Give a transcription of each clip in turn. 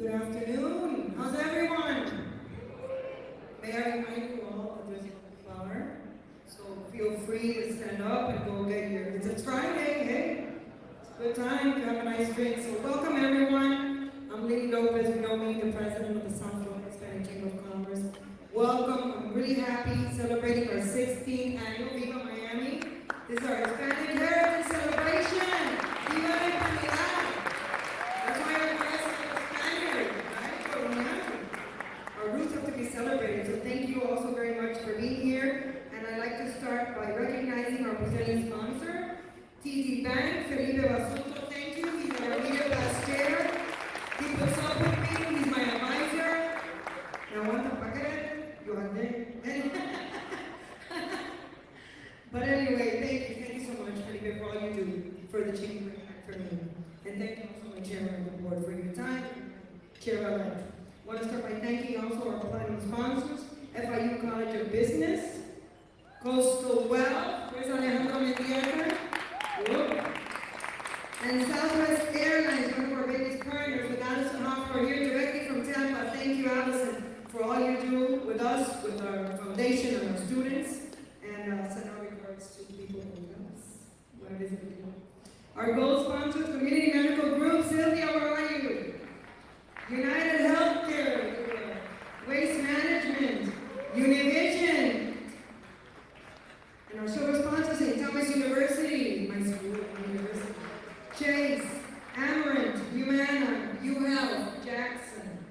Good afternoon. How's everyone? May I remind you all that there's a flower, so feel free to stand up and go get your. It's Friday, hey? It's a good time to have a nice drink. So welcome everyone. I'm Lily Lopez. You know me, the president of the South Florida Hispanic Chamber of Commerce. Welcome. I'm really happy celebrating our 16th annual Viva Miami. This is our Hispanic Heritage Celebration. Viva la Hispanidad. That's why our dress is Spaniard, right? But we have to. Our roots have to be celebrated. So thank you all so very much for being here. And I'd like to start by recognizing our presenting sponsor, TD Bank, Felipe Basunto. Thank you. He's our media past chair. He puts up with me. He's my advisor. Now, want to pack it? You are there. But anyway, thank you so much, Felipe, for all you do for the chamber and for me. And thank you also, my chairman of the board, for your time. Chair-elect. I want to start by thanking also our platinum sponsors, FIU College of Business, Coastal Wealth, where's Alejandro Mendieta? And Southwest Airlines, one of our biggest partners, with Allison Hoffer here directly from Tampa. Thank you, Allison, for all you do with us, with our foundation and our students. And send our regards to people who know us. Want to visit with you. Our gold sponsors, Community Medical Group. Sylvia, where are you? United Healthcare, Waste Management, Univision. And our silver sponsors, St. Thomas University, my school, university. Chase, Amarant, Humana, UHealth, Jackson.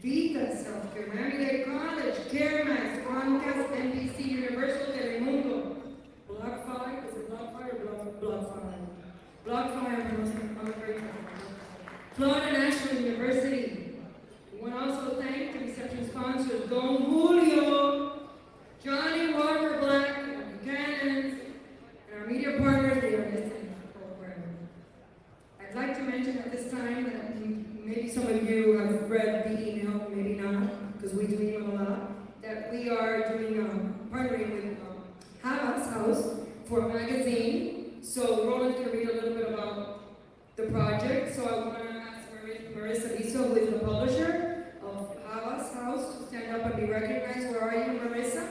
Viva Self-Care, Miami-Dade College, CareMax, Comcast, NBC, Universal, Telemundo. Block 5, is it Block 5 or Block 5? Block 5, I'm very Florida National University. We want to also thank the reception sponsors, Don Julio, Johnny Walker Black, Buchanan's, and our media partners, they are listening to the program. I'd like to mention at this time that maybe some of you have read the email, maybe not, because we do email a lot, that we are doing partnering with Havas House for a magazine. So Roland's going to read a little bit about the project. So I want to ask Marissa Viso, who is the publisher of Havas House, to stand up and be recognized. Where are you, Marissa?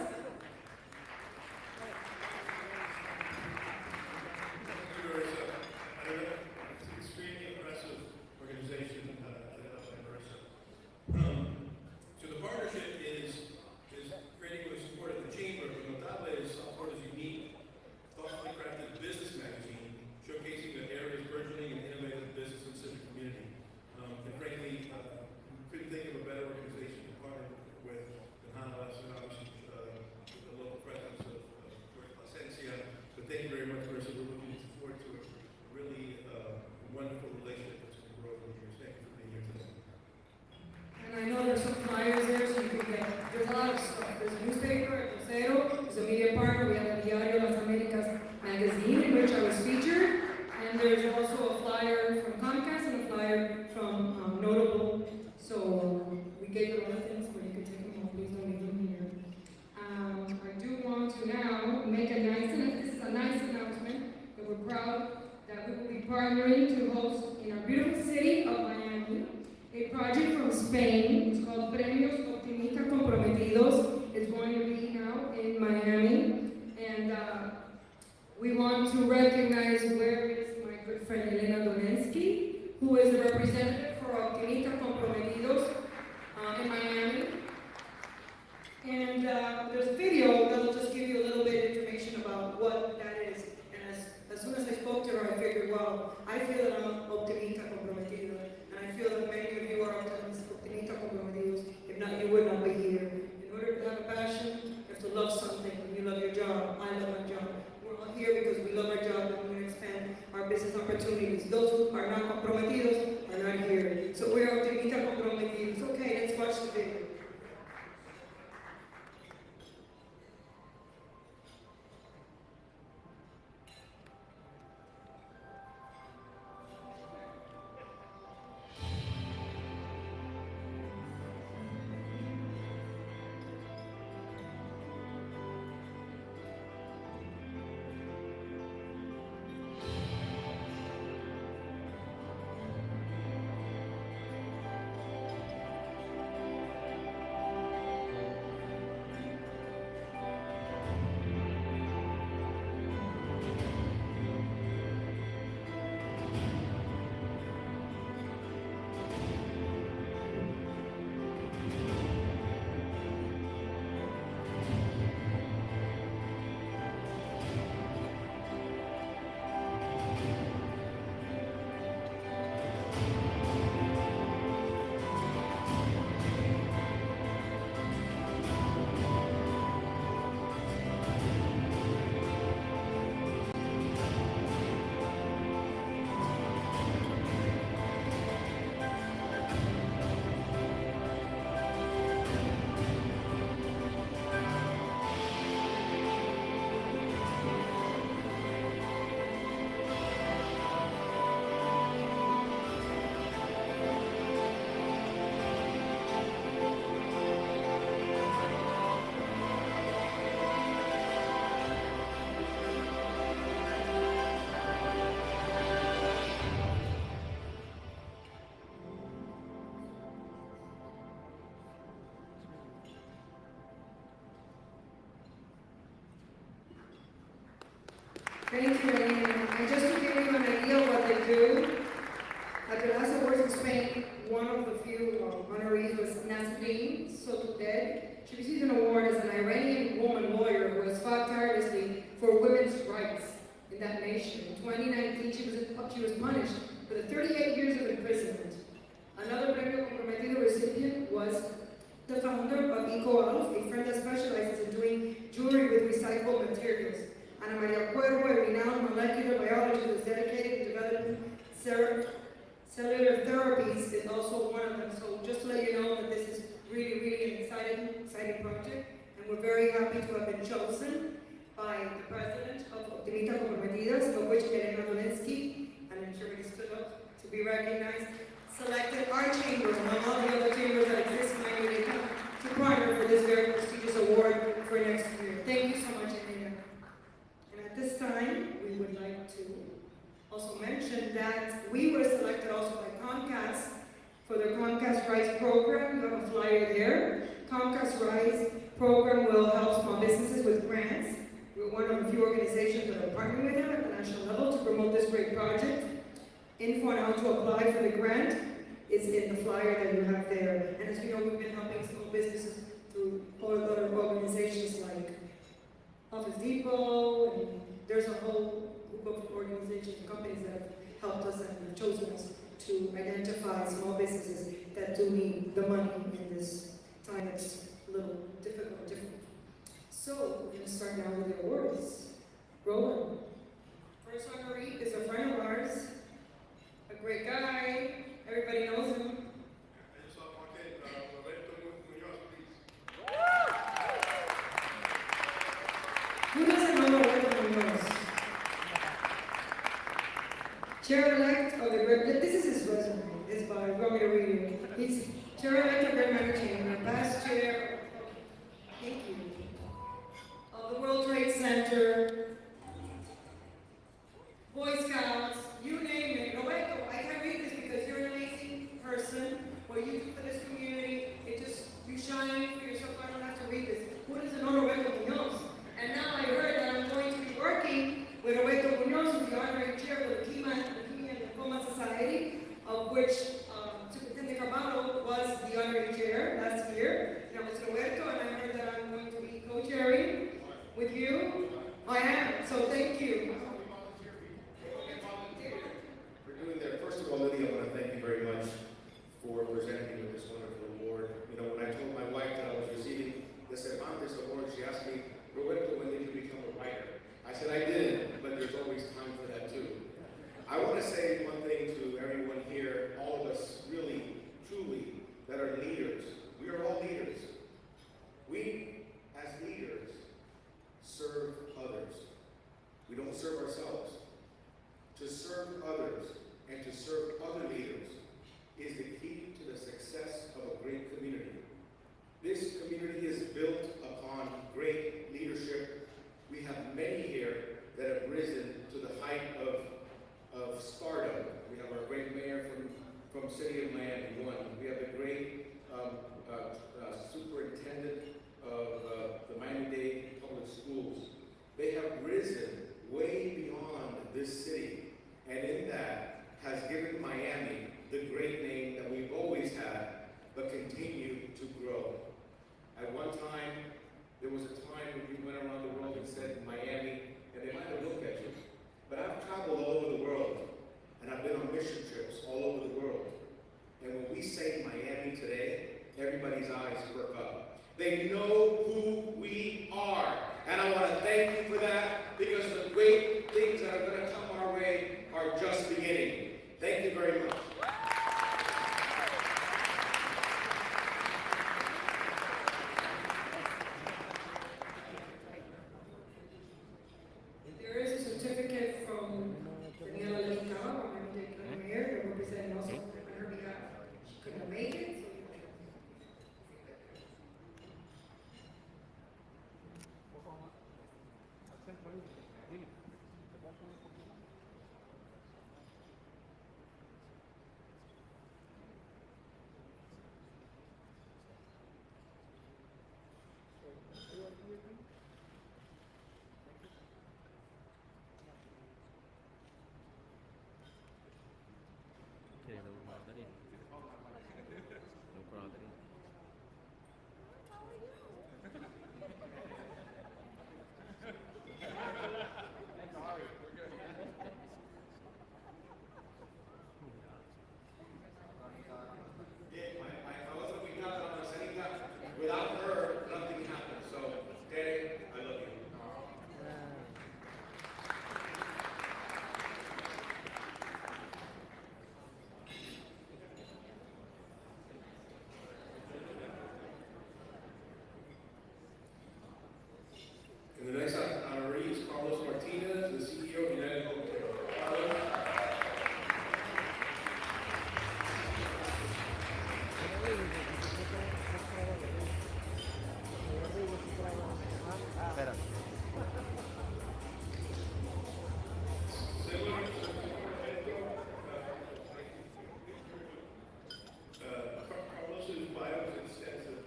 Magazine in which I was featured, and there's also a flyer from Comcast and a flyer from Notable. So we gave you a lot of things, but you can take them home. Please don't leave them here. I do want to now make a nice, and this is a nice announcement, that we're proud that we will be partnering to host in our beautiful city of Miami a project from Spain. It's called Premios Optimistas Comprometidos. It's going to be now in Miami, and we want to recognize where is my good friend Elena Donensky, who is the representative for Optimistas Comprometidos in Miami. And there's a video that will just give you a little bit of information about what that is. And as soon as I spoke to her, I figured, well, I feel that I'm optimista comprometido. And I feel that many of you are optimista comprometidos. If not, you would not be here. In order to have a passion, you have to love something. When you love your job, I love my job. Here because we love our job and we want to expand our business opportunities. Those who are not comprometidos are not here. So we're optimistas comprometidos. Okay, let's watch the video. Thank you, and just to give you an idea of what they do, at the last awards in Spain, one of the few honorees was Nasrin Sotoudeh. She received an award as an Iranian woman lawyer who has fought tirelessly for women's rights in that nation. In 2019, she was punished with 38 years of imprisonment. Another Premio Comprometido recipient was the founder of EcoAlf, a firm that specializes in doing jewelry with recycled materials. Ana Maria Cuervo, a renowned molecular biologist who is dedicated to developing cellular therapies, is also one of them. So just to let you know that this is really an exciting project, and we're very happy to have been chosen by the president of Optimistas Comprometidas, of which Elena Dolinsky, and I'm sure we stood up to be recognized, selected our chamber among all the other chambers that exist in Miami to partner for this very prestigious award for next year. Thank you so much, Elena. And at this time, we would like to also mention that we were selected also by Comcast for the Comcast Rise program. You have a flyer there. Comcast Rise program will help small businesses with grants. We're one of the few organizations that are partnering with them at the national level to promote this great project. Info on how to apply for the grant is in the flyer that you have there. And as you know, we've been helping small businesses through other organizations like Office Depot, and there's a whole group of organizations and companies that have helped us and have chosen us to identify small businesses that do need the money in this time that's a little difficult. So we're going to start now with the awards. Roland. First honoree is a friend of ours, a great guy. Everybody knows him. Who doesn't know Roberto Munoz? Chair-elect of the Great, this is his resume, it's by Romy Reed. He's chair-elect of the Great Management, past chair, thank you, of the World Trade Center, Boy Scouts, you name it. Roberto, I can't read this because you're an amazing person. What you do for this community, you shine for yourself. I don't have to read this. Who doesn't know Roberto Munoz? And now I heard that I'm going to be working with Roberto Munoz, who's the honorary chair of the Leukemia and Lymphoma Society, of which Superintendent Carvalho was the honorary chair last year. Now it's Roberto, and I heard that I'm going to be co-chairing with you. I am, so thank you. First of all, Lydia, I want to thank you very much for presenting me with this wonderful award. You know, when I told my wife that I was receiving the Cervantes Award, she asked me, Roberto, when did you become a writer? I said, I didn't, but there's always time for that too. I want to say one thing to everyone here, all of us really, truly, that are leaders. We are all leaders. We, as leaders, serve others. We don't serve ourselves. To serve others and to serve other leaders is the key to the success of a great community. This community is built upon great leadership. We have many here that have risen to the height of stardom. We have our great mayor from City of Miami, one. We have the great superintendent of the Miami-Dade Public Schools. They have risen way beyond this city, and in that has given Miami the great name that we've always had, but continue to grow. At one time, there was a time when you went around the world and said Miami, and they might have looked at you. But I've traveled all over the world, and I've been on mission trips all over the world. And when we say Miami today, everybody's eyes perk up. They know who we are. And I want to thank you for that, because the great things that are going to come our way are just beginning. Thank you very much. There is a certificate from Daniela Licao, our mayor, that representing also on her behalf. She couldn't make it. I wasn't we got on us anytime. Without her, nothing happened. So, Daddy, I love you. And the next honoree is Carlos Martinez, the CEO of United Healthcare. Carlos. Espera. Carlos's bio is extensive,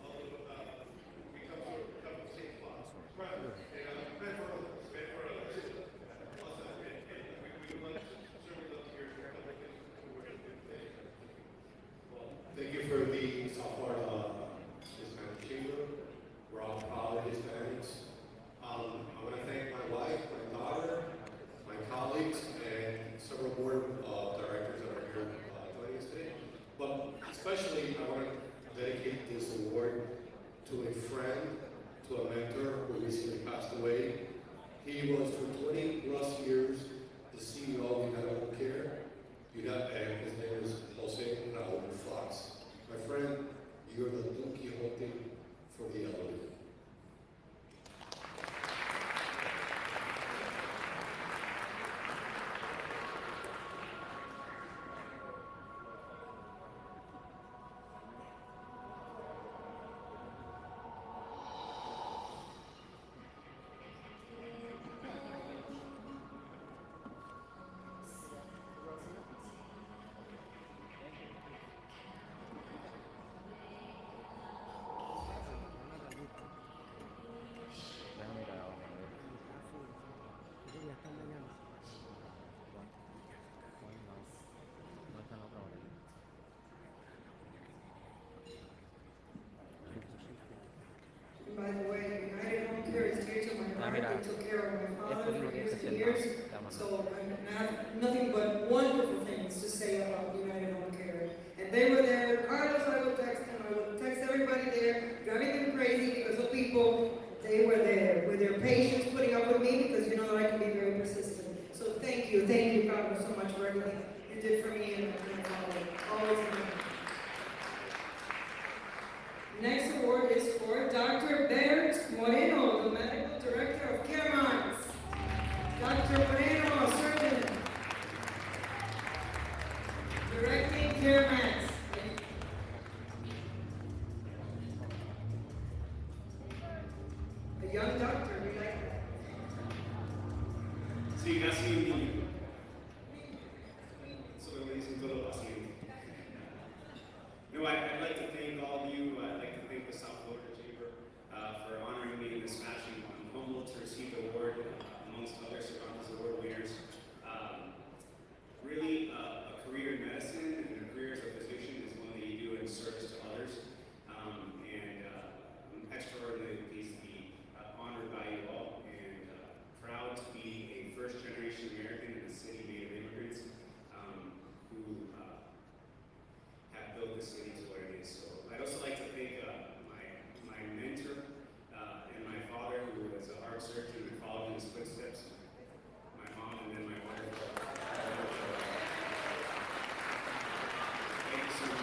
although we come to a couple of state laws. Right. And meant for others. Also, we would like to certainly love to hear a couple of things we're going to do today. Well, thank you for the South Florida Hispanic Chamber. We're all proud Hispanics. I want to thank my wife, my daughter, my colleagues, and several board directors that are here joining us today. But especially, I want to dedicate this award to a friend, to a mentor who recently passed away. He was for 20 plus years the CEO of United Home Care. And his name is Jose Raul Fox. My friend, you're the Don Quixote for the elderly. By the way, United Home Care is dear to my heart. They took care of my father for years and years. So I have nothing but wonderful things to say about United Home Care. And they were there. Carlos, I would text him. I would text everybody there, driving them crazy because of people. They were there with their patience, putting up with me because you know that I can be very persistent. So thank you, Carlos, so much for everything you did for me and my father. Always remember. Next award is for Dr. Bert Moreno, the Medical Director of CareMinds. Dr. Moreno, surgeon, directing CareMinds. A young doctor, we like that. Sí, casi un niño. Solo me dicen todo así. No, I'd like to thank all of you. I'd like to thank the South Florida Chamber for honoring me in this fashion. I'm humbled to receive the award amongst other Cervantes Award winners. Really, a career in medicine and a career as a physician is one that you do in service to others. And I'm extraordinarily pleased to be honored by you all and proud to be a first-generation American in a city made of immigrants who have built this city to what it is. So I'd also like to thank my mentor and my father, who was a heart surgeon and followed in his footsteps, my mom, and then my wife. Thank you so much.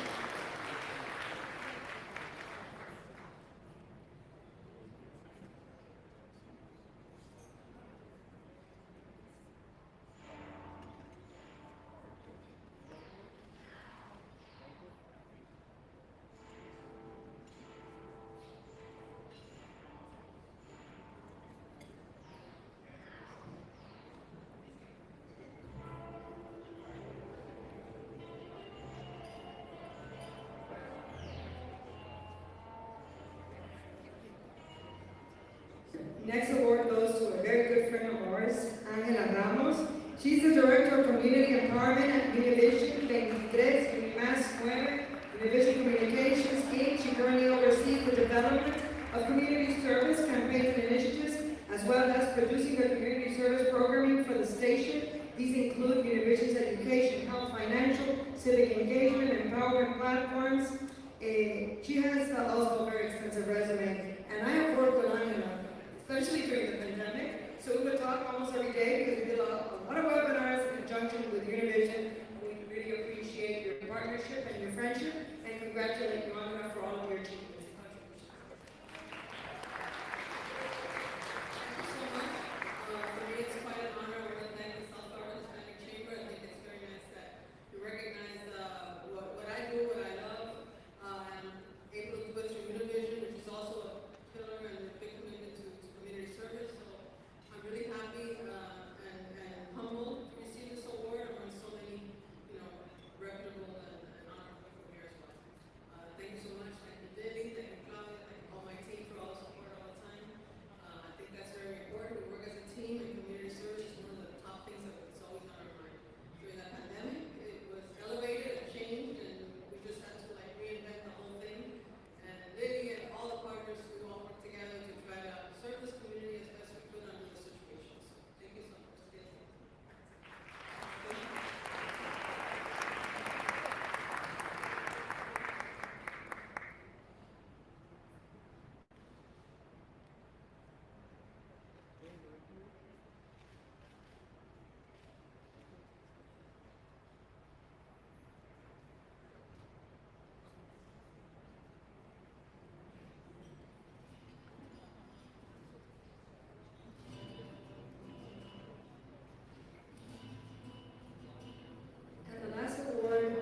Next award goes to a very good friend of ours, Angela Ramos. She's the Director of Community Empowerment at Univision 23, Unimass 9, Univision Communications. financial, civic engagement, empowerment platforms. She has also a very extensive resume, and I have worked with Angela, especially during the pandemic. So we would talk almost every day because we did a lot of webinars in conjunction with Univision. We really appreciate your partnership and your friendship, and congratulate you, Angela, for all of your achievements.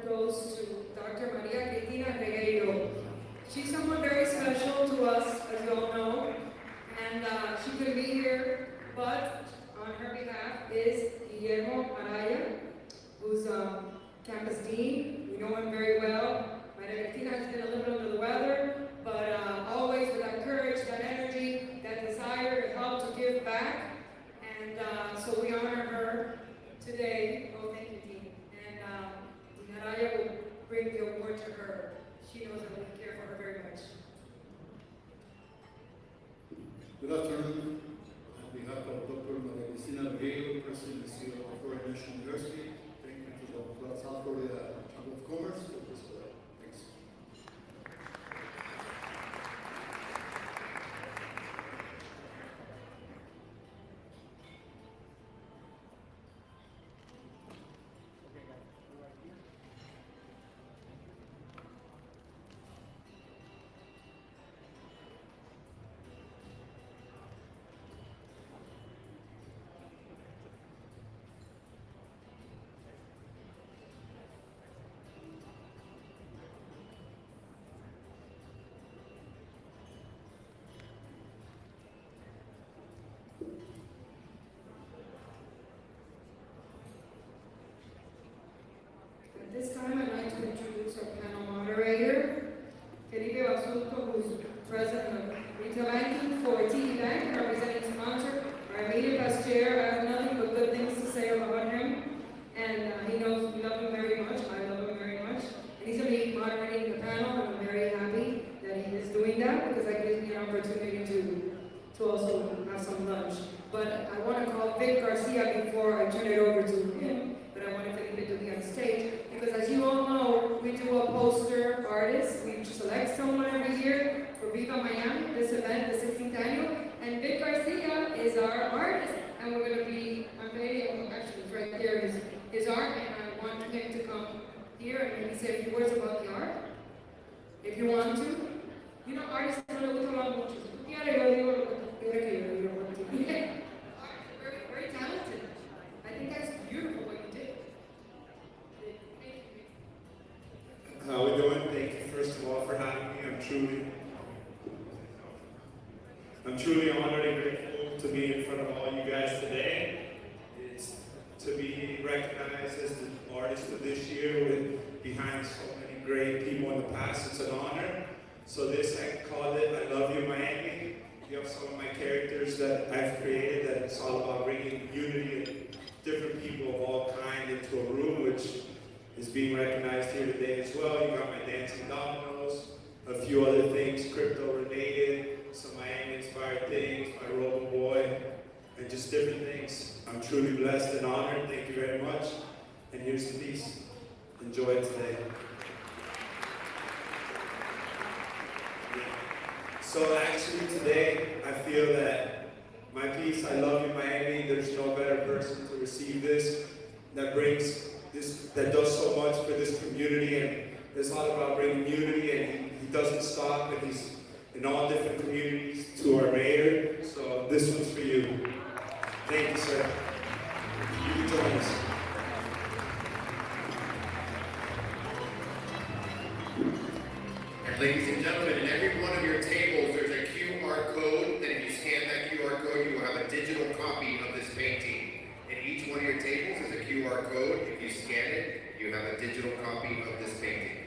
Goes to Dr. Maria Cristina Regueiro. She's someone very special to us, as you all know, and she couldn't be here, but on her behalf is Guillermo Araya, who's campus dean. We know him very well. Maria Cristina has been a little bit under the weather, but always with that courage, that energy, that desire to help, to give back, and so we honor her today. Oh, thank you, Dean. Araya will bring the award to her. She knows that we care for her very much. Good afternoon. On behalf of Dr. Maria Cristina Regueiro, President and CEO of Florida National University, thank you to the South Florida Chamber of Commerce for this award. Thanks. At this time, I'd like to introduce our panel moderator, Felipe Basulto, who's president of Retail Banking for TD Bank, and representing sponsor, our immediate past chair. I have nothing but good things to say about him, and he knows we love him very much. I love him very much, and he's going to be moderating the panel, and I'm very happy that he is doing that because that gives me an opportunity to also have some lunch. But I want to call Vic Garcia before I turn it over to him, but I want Felipe to be on stage. Because as you all know, we do a poster artist. We select someone every year for Viva Miami, this event, the 16th annual. And Vic Garcia is our artist. And we're going to be unveiling, actually it's right there, his art. And I want him to come here and maybe say a few words about the art. If you want to. You know, artists no le gusta hablar mucho. Very talented. I think that's beautiful what you did. How we doing? Thank you first of all for having me. I'm truly honored and grateful to be in front of all you guys today. It's to be recognized as the artist of this year with behind so many great people in the past. It's an honor. So this, I called it I Love You Miami. You have some of my characters that I've created that it's all about bringing unity and different people of all kinds into a room, which is being recognized here today as well. You got my dancing dominoes, a few other things crypto related, some Miami inspired things, my Robo Boy, and just different things. I'm truly blessed and honored. Thank you very much. And here's the piece. enjoy it today. So actually today, I feel that my piece, I Love You Miami, there's no better person to receive this, that brings this, that does so much for this community, and it's all about bringing unity, and he doesn't stop, and he's in all different communities to our mayor. So this one's for you. Thank you, sir. You can join us. And ladies and gentlemen, in every one of your tables, there's a QR code, and if you scan that QR code, you will have a digital copy of this painting. In each one of your tables is a QR code. If you scan it, you have a digital copy of this painting.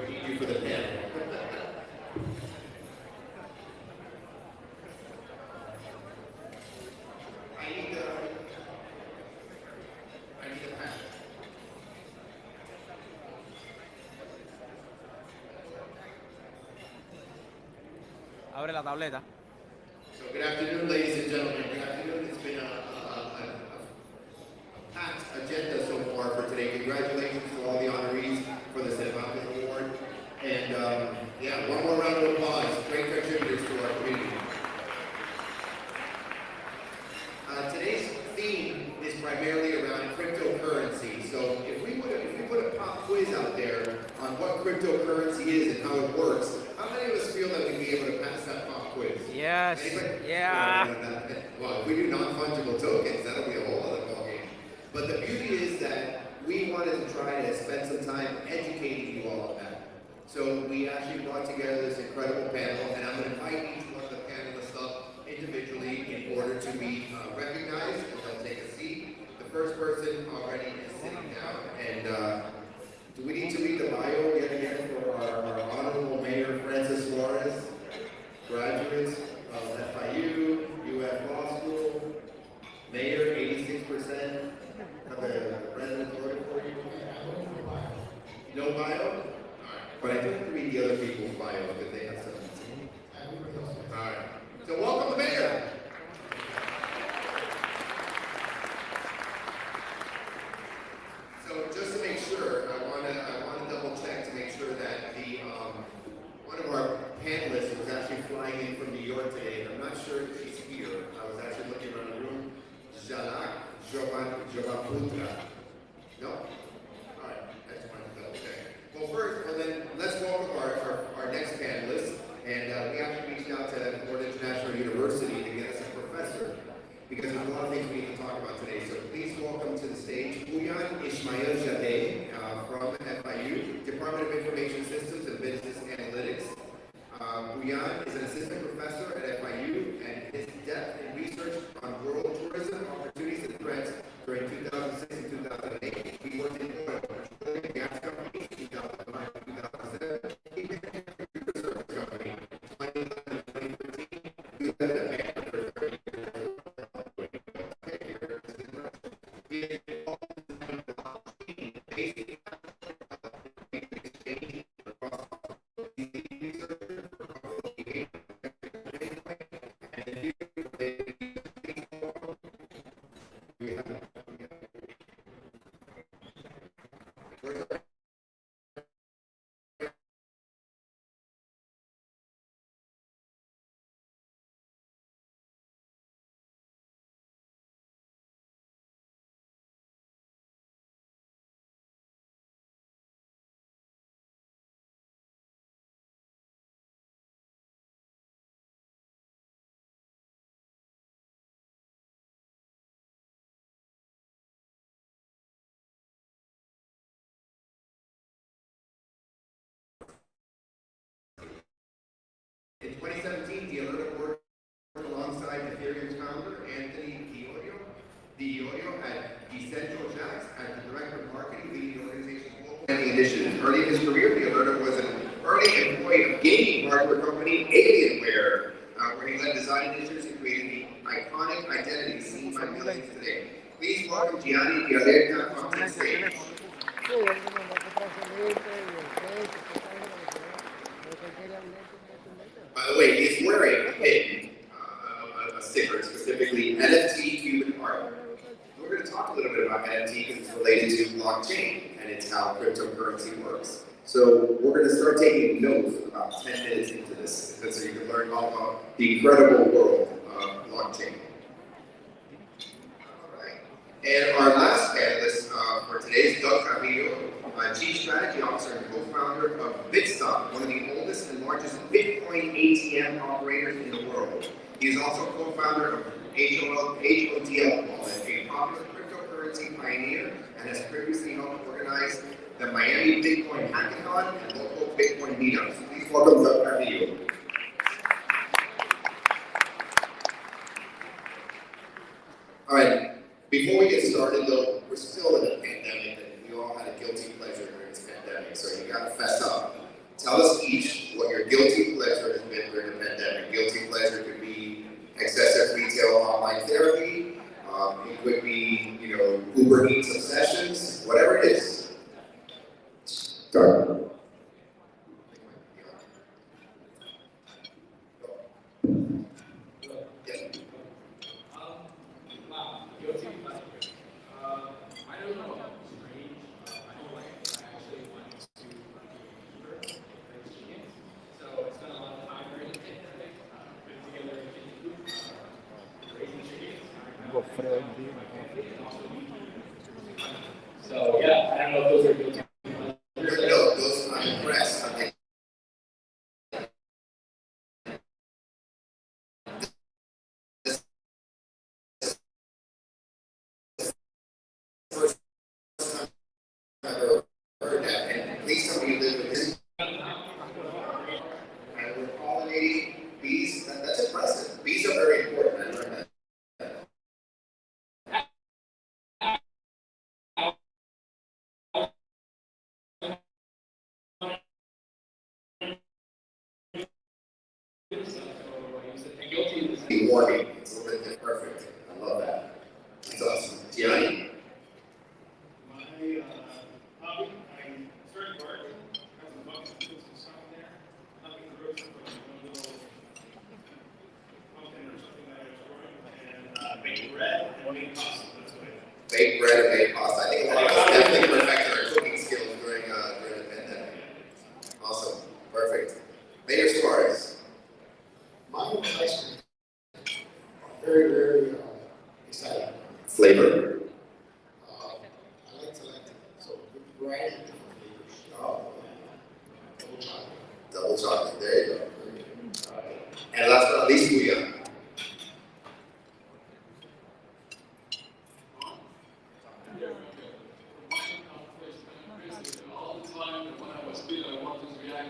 We need you for the pen. I need a pen. Abre la tableta. So good afternoon, ladies and gentlemen. Good afternoon. It's been a packed agenda so far for today. Congratulations to all the honorees for the Cervantes Award. And yeah, one more round of applause. Great contributors to our community. Today's theme is primarily around cryptocurrency. So if we put a pop quiz out there on what cryptocurrency is and how it works, how many of us feel that we'd be able to pass that pop quiz? Yes. Anybody? Yeah. Well, if we do non-fungible tokens, that'll be a whole other ballgame. But the beauty is that we wanted to try to spend some time educating you all on that. So we actually brought together this incredible panel, and I'm going to invite each one of the panelists up individually in order to be recognized, and they'll take a seat. The first person already is sitting down, and do we need to read the bio yet again for our Honorable Mayor Francis Suarez, graduates of FIU, UF Law School, Mayor, 86% of the residents voted for you? No bio? Alright, but I do have to read the other people's bios because they have some. Alright, so welcome the Mayor! So just to make sure, I want to double check to make sure that the one of our panelists was actually flying in from New York today, and I'm not sure if she's here. I was actually looking around the room. Jalak Jovaputra. No? All right, I just wanted to double check. Well, then let's welcome our next panelist, and we actually reached out to Florida International University to get us a professor, because there's a lot of things we need to talk about today. So please welcome to the stage Uyan Ismail Jadeh from FIU, Department of Information Systems and Business Analytics. Uyan is an assistant professor at FIU, and his depth in research on rural tourism, opportunities and threats during 2006 and 2008. He worked in oil, petroleum and gas companies, 2009 and 2007. He became a computer service company, 2011 and 2013. He was at the bank for 30 years. 2017, the Alert worked alongside Ethereum's founder, Anthony Diorio at Essential Jacks as the Director of Marketing, leading the organization's global branding initiatives. Early in his career, the Alert was an early employee of gaming hardware company Alienware, where he led design initiatives and created the iconic identity seen by millions today. Please welcome Gianni Dialerta on the stage. By the way, he's wearing a pin, a sticker, specifically NFT human art. We're going to talk a little bit about NFT because it's related to blockchain and it's how cryptocurrency works. So we're going to start taking notes about 10 minutes into this, so you can learn all about the incredible world of blockchain. All right. And our last panelist for today is Doug Carrillo, Chief Strategy Officer and co-founder of Bitstock, one of the oldest and largest Bitcoin ATM operators in the world. He is also co-founder of HODL Wallet, a popular cryptocurrency pioneer, and has previously helped organize the Miami Bitcoin Hackathon and local Bitcoin meetups. Please welcome Doug Carrillo. All right, before we get started though, we're still in a pandemic and we all had a guilty pleasure during this pandemic, so you gotta fess up. Tell us each what your guilty pleasure has been during the pandemic. Guilty pleasure could be excessive retail online therapy, it could be, Uber Eats obsessions, whatever it is. Start. So yeah, I don't know if those are guilty. No, those I'm impressed. First time I've ever heard that, and please tell me you live with this. And we're pollinating bees. That's impressive. Bees are very important. I learned that. Warming. It's a little bit perfect. I love that. That's awesome. Gianni? My hobby, I started gardening. I have a bunch of tools and stuff in there. Nothing gross, but one little pumpkin or something that I was growing. And baked bread and made pasta. That's what I did. Baked bread and baked pasta. I think a lot of us definitely perfected our cooking skills during the pandemic. Awesome. Perfect. Mayor Suarez. Mine was ice cream. Very, very exciting. Flavor. I like to so good variety of different flavors. Oh, Double chocolate. double chocolate. There you go. And last but not least, Booyah. All the time when I was still I wanted to be actor.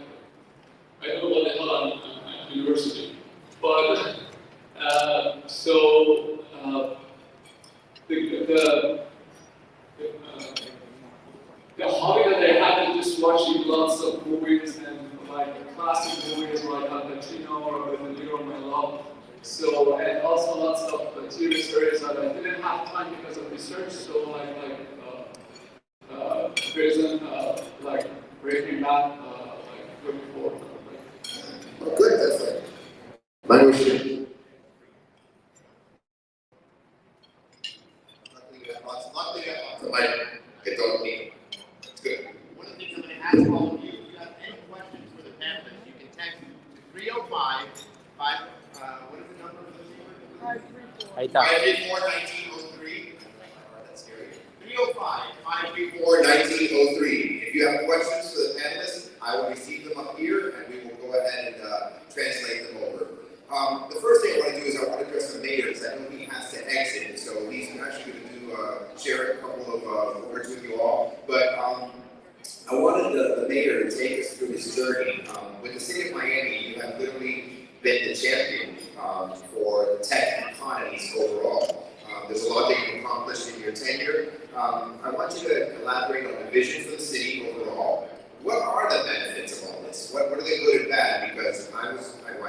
I don't know what the hell I'm at university. But the hobby that I had is just watching lots of movies and like classic movies like Al Pacino or with the Hero of My Love. So and also lots of TV series that I didn't have time because of research. So prison, like Breaking Bad, like looking forward. Oh, good. That's it. Mine was shit. Luckily, I got lots of mine. It don't need. It's good. One of the things I'm going to ask all of you, if you have any questions for the panelists, you can text 305 what is the number for the number? Ahí está. 534-1903. That's scary. 305-534-1903. If you have questions for the panelists, I will receive them up here and we will go ahead and translate them over. The first thing I want to do is I want to address the mayor because I know he has to exit, so he's actually going to share a couple of words with you all. But I wanted the mayor to take us through this journey. With the city of Miami, you have literally been the champion for tech economies overall. There's a lot that you've accomplished in your tenure. I want you to elaborate on the vision for the city overall. What are the benefits of all this? What are they good and bad? Because I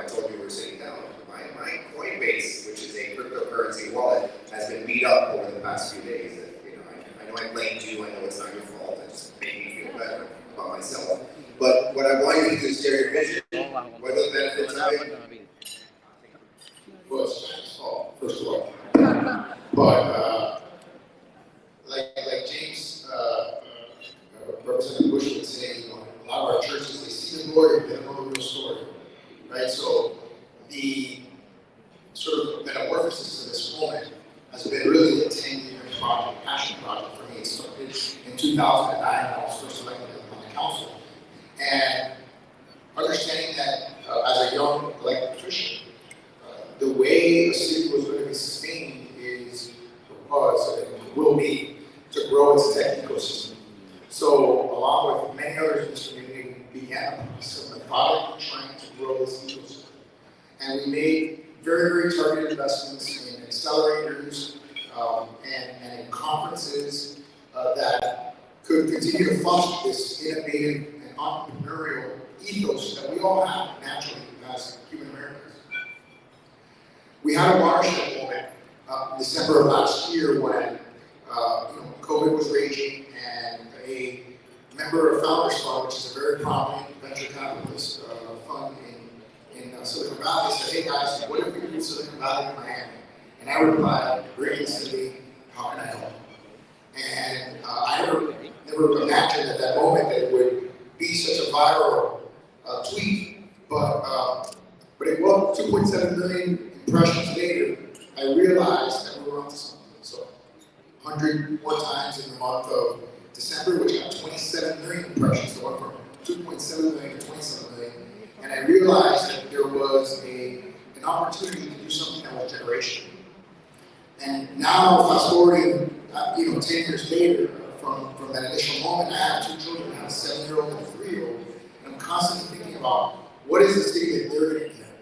told you we were sitting down. My Coinbase, which is a cryptocurrency wallet, has been beat up over the past few days. You know, I know I blamed you. I know it's not your fault. It just made me feel better about myself. But what I want you to do is share your vision. What are the benefits of it? First of all. But like James, Representative Bush would say, you know, a lot of our churches, they see the glory, but they don't know the real story, right? So the sort of metamorphosis of this moment has been really a 10-year project, passion project for me. It started in 2009 when I was first elected on the council. And understanding that as a young elected official, the way a city was going to be sustained will be to grow its tech ecosystem. So, along with many others in this community, we began a process of methodical trying to grow this ecosystem. And we made very, very targeted investments in accelerators and in conferences that could continue to foster this innovative and entrepreneurial ethos that we all have naturally as human Americans. We had a watershed moment in December of last year when COVID was raging, and a member of Founders Fund, which is a very prominent venture capitalist fund in Silicon Valley, said, "Hey guys, what if we do Silicon Valley in Miami?" And I replied very instantly, "How can I help?" And I never imagined at that moment that it would be such a viral tweet, but it was 2.7 million impressions later. I realized that we were onto something. So 100 more times in the month of December, which got 27 million impressions. So went from 2.7 million to 27 million. And I realized that there was an opportunity to do something that was generational. And now, fast forwarding, 10 years later, from that initial moment, I have 2 children. I have a 7-year-old and a 3-year-old. And I'm constantly thinking about what is the city that they're going to get.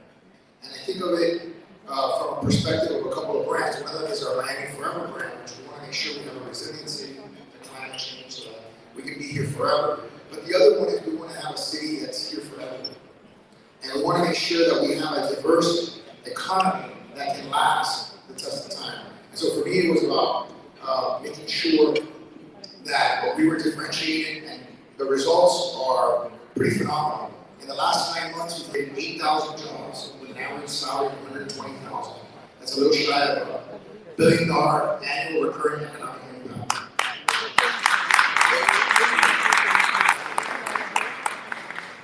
And I think of it from a perspective of a couple of brands. One of them is our Miami Forever brand, which we want to make sure we have a resiliency to climate change so that we can be here forever. But the other one is we want to have a city that's here forever. And we want to make sure that we have a diverse economy that can last the test of time. And so for me, it was about making sure that we were differentiated, and the results are pretty phenomenal. In the last 9 months, we've created 8,000 jobs with an average salary of $120,000. That's a little shy of $1 billion annual recurring economic impact.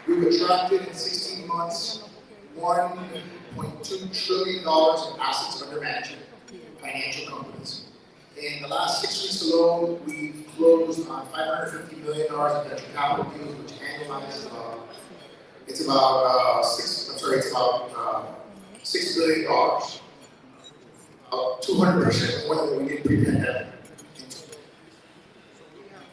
We've attracted in 16 months $1.2 trillion in assets under management, financial companies. In the last 6 weeks alone, we've closed on $550 million in venture capital deals, which annualizes it's about $6 billion, 200% more than we did pre-pandemic.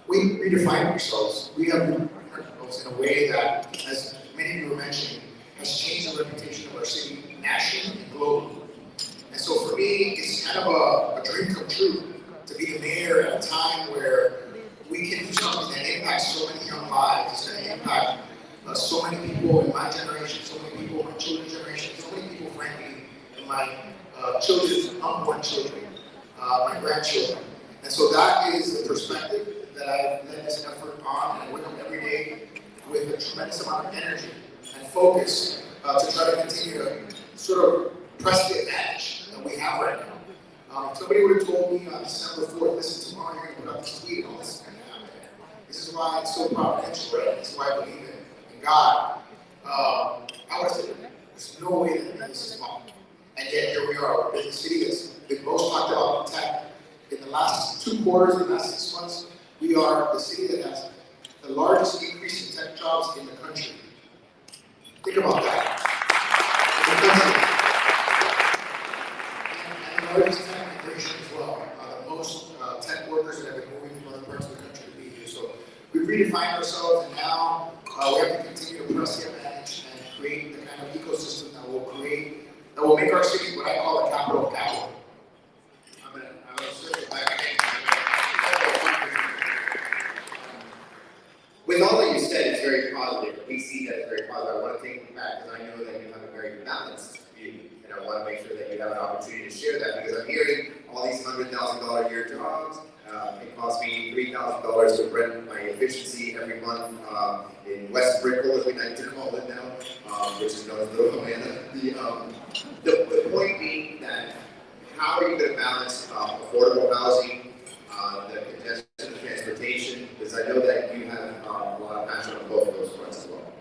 We redefined ourselves. We have redefined ourselves in a way that, as many of you were mentioning, has changed the reputation of our city nationally and globally. And so for me, it's kind of a dream come true to be the mayor at a time where we can do something that impacts so many young lives. It's going to impact so many people in my generation, so many people in my children's generation, so many people, frankly, in my children's unborn children, my grandchildren. And so that is the perspective that I've led this effort on, and I wake up every day with a tremendous amount of energy and focus to try to continue to sort of press the advantage that we have right now. If somebody would have told me on December 4th, listen, tomorrow you're going to put up this tweet and all this is going to happen. This is why it's so providential, right? This is why I believe in God. I would have said, there's no way that this is possible. And yet here we are, we're a city that's been most talked about in tech. In the last 2 quarters, in the last 6 months, we are the city that has the largest increase in tech jobs in the country. Think about that. In the country. And the largest tech migration as well. The most tech workers that have been moving from other parts of the country to be here. So we've redefined ourselves, and now we have to continue to press the advantage and create the kind of ecosystem that will make our city what I call a capital of capital. I'm gonna circle back. With all that you said, it's very positive. We see that it's very positive. I want to take it back because I know that you have a very balanced view, and I want to make sure that you have an opportunity to share that because I'm hearing all these $100,000 a year jobs. It costs me $3,000 to rent my efficiency every month in West Brickell, as we like to call it now, which is known as Little Havana. The point being that how are you going to balance affordable housing, the congestion of transportation, because I know that you have a lot of passion on both of those fronts as well.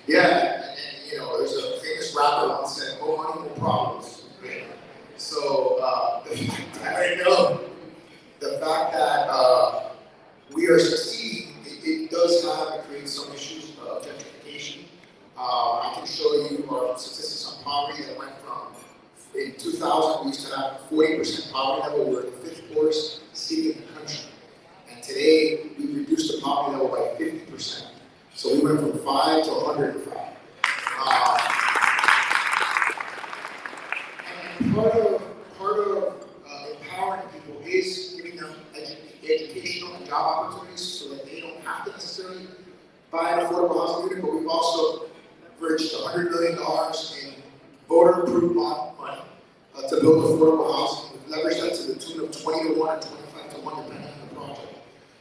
Yeah, and you know, there's a famous rapper once said, "More money, more problems." So I know the fact that we are succeeding, it does have to create some issues of gentrification. I can show you our statistics on poverty that went from, in 2000, we used to have 40% poverty level. We're the 5th poorest city in the country. And today, we reduced the poverty level by 50%. So we went from 5 to 105. And part of empowering people is giving them educational and job opportunities so that they don't have to necessarily buy an affordable housing unit, but we've also bridged $100 million in voter-approved bond money to build affordable housing. We've leveraged that to the tune of 20 to 1 or 25 to 1, depending on the project.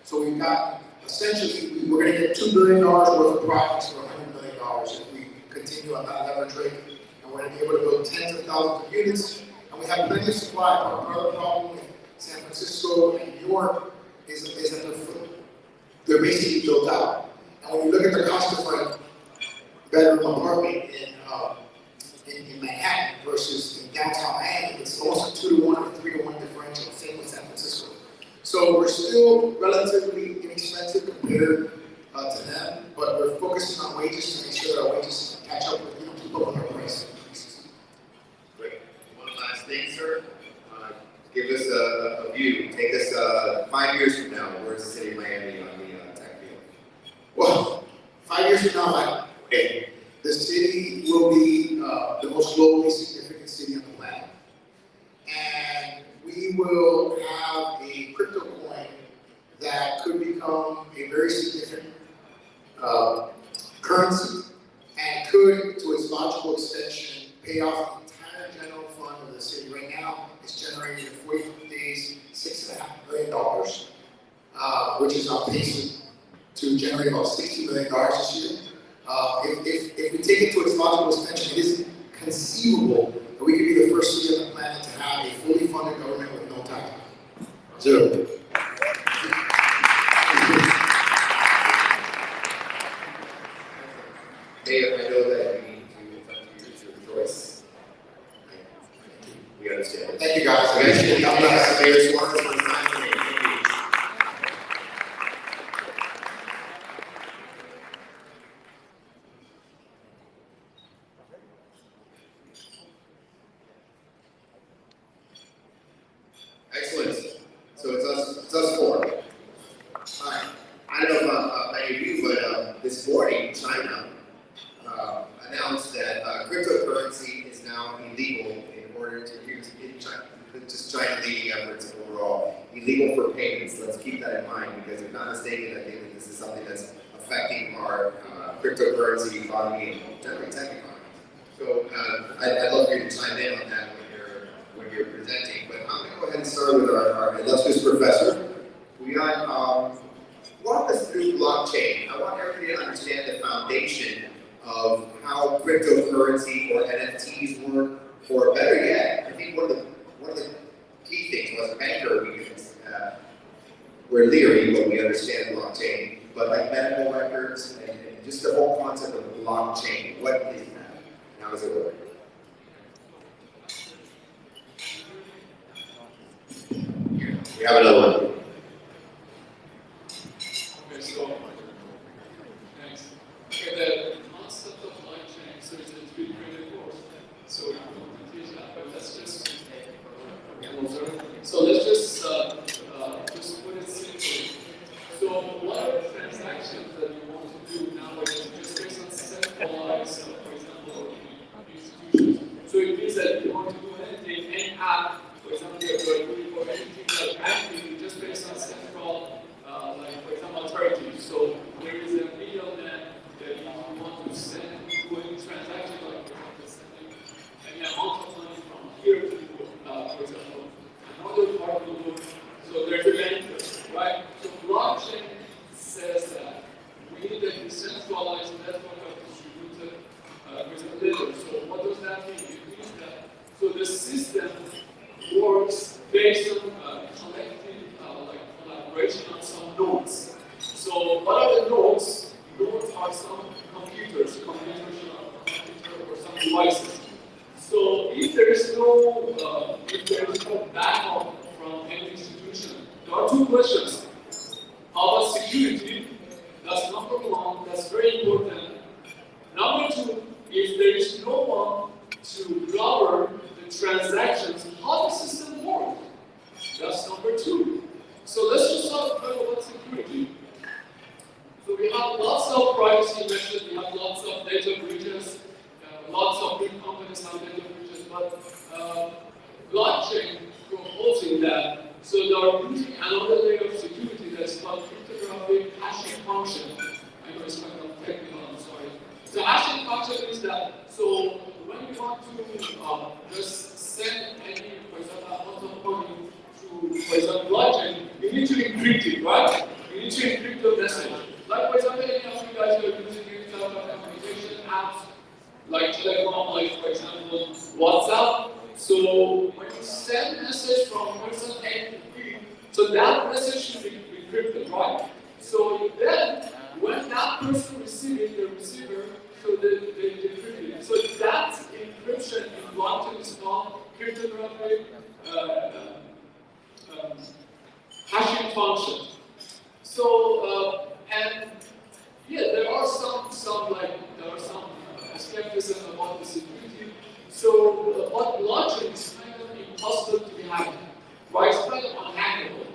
So we've got, essentially, we're going to get $2 billion worth of projects for $100 million if we continue on that leverage rate. And we're going to be able to build tens of thousands of units. And we have plenty of supply. Part of the problem with San Francisco and New York is that they're basically built out. And when you look at the cost of a bedroom apartment in Manhattan versus in downtown Miami, it's almost a 2 to 1 or 3 to 1 differential, same with San Francisco. So we're still relatively inexpensive compared to them, but we're focusing on wages to make sure that our wages catch up with, keep up with our price increases. Great. One last thing, sir. Give us a view. Take us 5 years from now. Where's the city of Miami on the tech field? Well, 5 years from now, the city will be the most globally significant city on the planet. And we will have a crypto coin that could become a very significant currency and could, to its logical extension, pay off the entire general fund of the city. Right now, it's generating in 40 days $6.5 billion, which is on pace to generate about $60 million this year. If we take it to its logical extension, it is conceivable that we could be the first city on the planet to have a fully funded government with no tax. Zero. Mayor, I know that you need to use your choice. We understand. Thank you, guys. God bless. Mayor's wonderful time today. Thank you. Excellent. So it's us four. I don't know about many of you, but this morning, China announced that cryptocurrency is now illegal in order to use in China. Just China leading efforts overall, illegal for payments. Let's keep that in mind because if not mistaken, I think that this is something that's affecting our cryptocurrency economy and generally tech economy. So I'd love for you to chime in on that when you're presenting. But I'm going to go ahead and start with our illustrious professor. We got walk us through blockchain. I want everybody to understand the foundation of how cryptocurrency or NFTs work, or better yet, I think one of the key things was banker. We're leery, but we understand blockchain. But like medical records and just the whole concept of blockchain, what is that? And how does it work? We have another one. Okay, so thanks. Okay, the concept of blockchain, so it's a 3-credit course. So we will teach that, but let's just put it simply. So what are the transactions that you want to do now? Just based on centralized, for example, you decentralized network of distributed ledger. So what does that mean? It means that so the system works based on collective collaboration on some nodes. So what are the nodes? Nodes are some computers or some devices. So if there is no backup from any institution, there are two questions. How about security? That's number one. That's very important. Number two, if there is no one to govern the transactions, how the system works? That's number two. So let's just talk about security. So we have lots of privacy measures, we have lots of data breaches, lots of big companies have data breaches, but blockchain proposing that. So they are using another layer of security that's called cryptographic hashing function. I know it's kind of technical, I'm sorry. So hashing function is that, so when you want to just send any, for example, amount of money to, for example, blockchain, you need to encrypt it, right? You need to encrypt the message. Like, for example, any of you guys are using telecommunication apps, like Telecom, like, for example, WhatsApp. So when you send a message from person A to B, so that message should be encrypted, right? So then, when that person receives it, the receiver, so they decrypt it. So that encryption in blockchain is called cryptographic hashing function. So, and yeah, there are some skepticism about the security. So, what blockchain is kind of impossible to be hacked. Why it's kind of unhackable?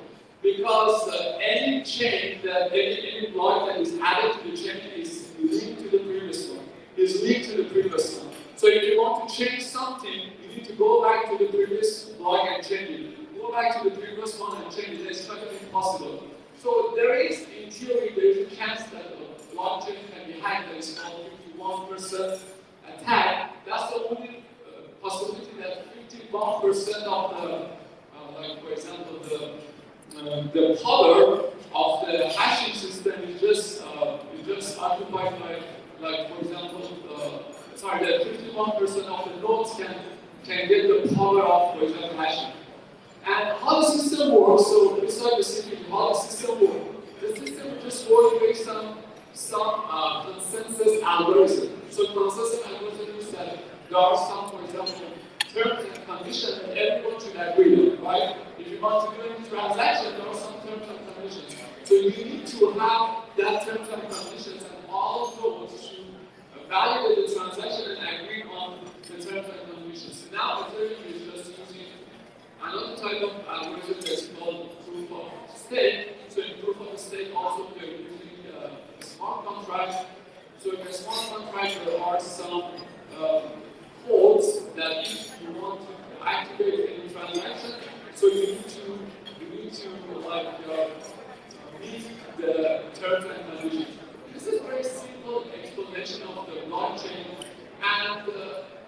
Because any chain that any block that is added to the chain is linked to the previous one. So if you want to change something, you need to go back to the previous block and change it. Go back to the previous one and change it. It's kind of impossible. So there is, in theory, there is a chance that a blockchain can be hacked. That is called 51% attack. That's the only possibility that 51% of the, like for example, the power of the hashing system is just occupied by, like for example, that 51% of the nodes can get the power of, for example, hashing. And how the system works, so besides the security, how the system works? The system just works based on some consensus algorithm. So consensus algorithm is that there are some, for example, terms and conditions that everyone should agree on, right? If you want to do any transaction, there are some terms and conditions. So you need to have that terms and conditions, and all of those should validate the transaction and agree on the terms and conditions. So now Ethereum is just using another type of algorithm that's called proof of stake. So in proof of stake also we are using a smart contract. So in a smart contract there are some codes that if you want to activate any transaction, so you need to like meet the terms and conditions. This is a very simple explanation of the blockchain, and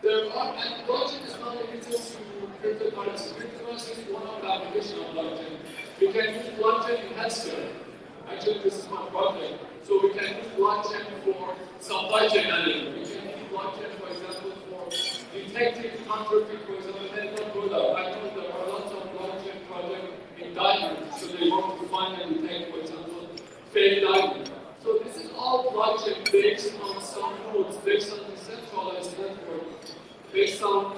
blockchain is not limited to cryptocurrency. Cryptocurrency is one of the applications of blockchain. We can use blockchain in healthcare. Actually, this is my project. So we can use blockchain for supply chain management. We can use blockchain, for example, for detecting counterfeit, for example, medical product. I know there are lots of blockchain projects in diamond, so they want to find and detect, for example, fake diamond. So this is all blockchain based on some nodes, based on decentralized network, based on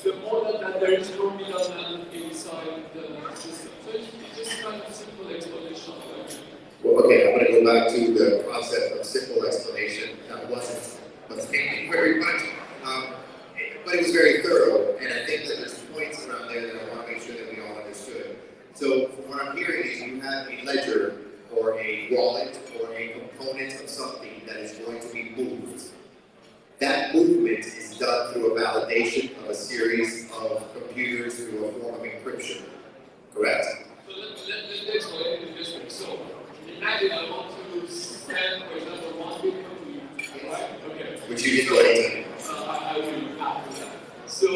the model that there is no middleman inside the system. So it's just kind of simple explanation of blockchain. Well, okay, I'm going to go back to the concept of simple explanation. That wasn't, but thank you very much. But it was very thorough, and I think that there's points around there that I want to make sure that we all understood. So from what I'm hearing is you have a ledger or a wallet or a component of something that is going to be moved. That movement is done through a validation of a series of computers through a form of encryption, correct? So let's explain it this way. So imagine I want to send, for example, 1 Bitcoin to you, right? Okay. Which you did later. I will after that. So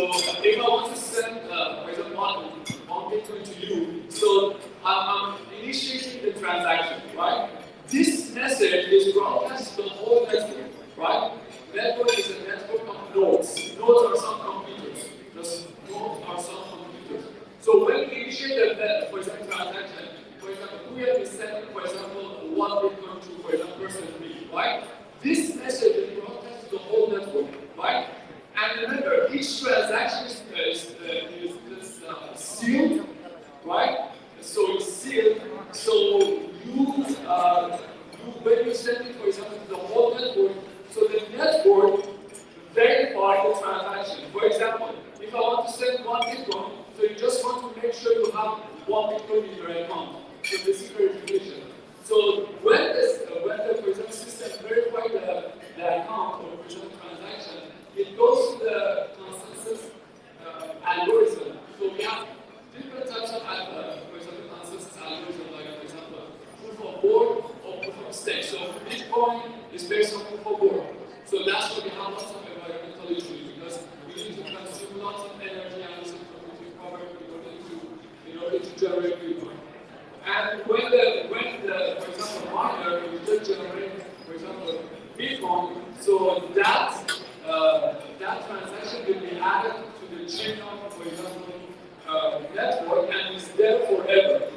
if I want to send, for example, 1 Bitcoin to you, so I'm initiating the transaction, right? This message is broadcast to the whole network, right? Network is a network of nodes. Nodes are some computers. Just nodes are some computers. So when we initiate a, for example, transaction, for example, we have been sending, for example, one Bitcoin to, for example, person B, right? This message is broadcast to the whole network, right? And remember, each transaction is sealed, right? So it's sealed. So when you send it, for example, to the whole network, so the network verifies the transaction. For example, if I want to send one Bitcoin, so you just want to make sure you have one Bitcoin in your account. So this is verification. So when the for example, system verifies the account or for example transaction, it goes to the consensus algorithm. So we have different types of for example consensus algorithm, like for example proof of work or proof of stake. So Bitcoin is based on proof of work. So that's why we have lots of environmental issues because we need to consume lots of energy and lots of cognitive power in order to generate Bitcoin. And when the for example miner will generate, for example, Bitcoin, so that transaction will be added to the chain of, for example, network and is there forever.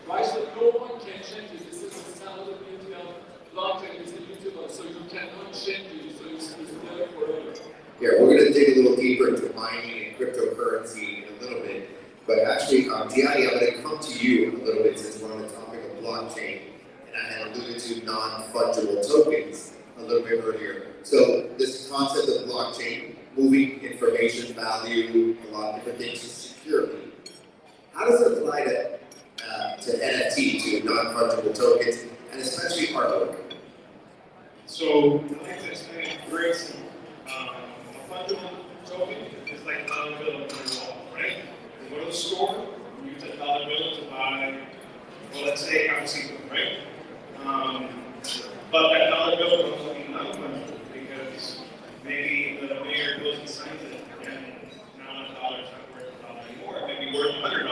Right? So no one can change it. This is the standard of beauty of blockchain, is immutable, so you cannot change it, so it's there forever. Yeah, we're going to dig a little deeper into mining and cryptocurrency in a little bit. But actually, Gianni, I'm going to come to you a little bit since we're on the topic of blockchain, and I had alluded to non-fungible tokens a little bit earlier. So this concept of blockchain, moving information, value, a lot of different things securely. How does it apply to NFT, to non-fungible tokens, and especially artwork? So I like to explain it very simple. A fungible token is like a dollar bill on your wall, right? You go to the store, you use a dollar bill to buy, well, let's say a sequel, right? But that dollar bill will also be non-fungible because maybe the mayor goes and signs it, and now that dollar is not worth $1 anymore. It may be worth $100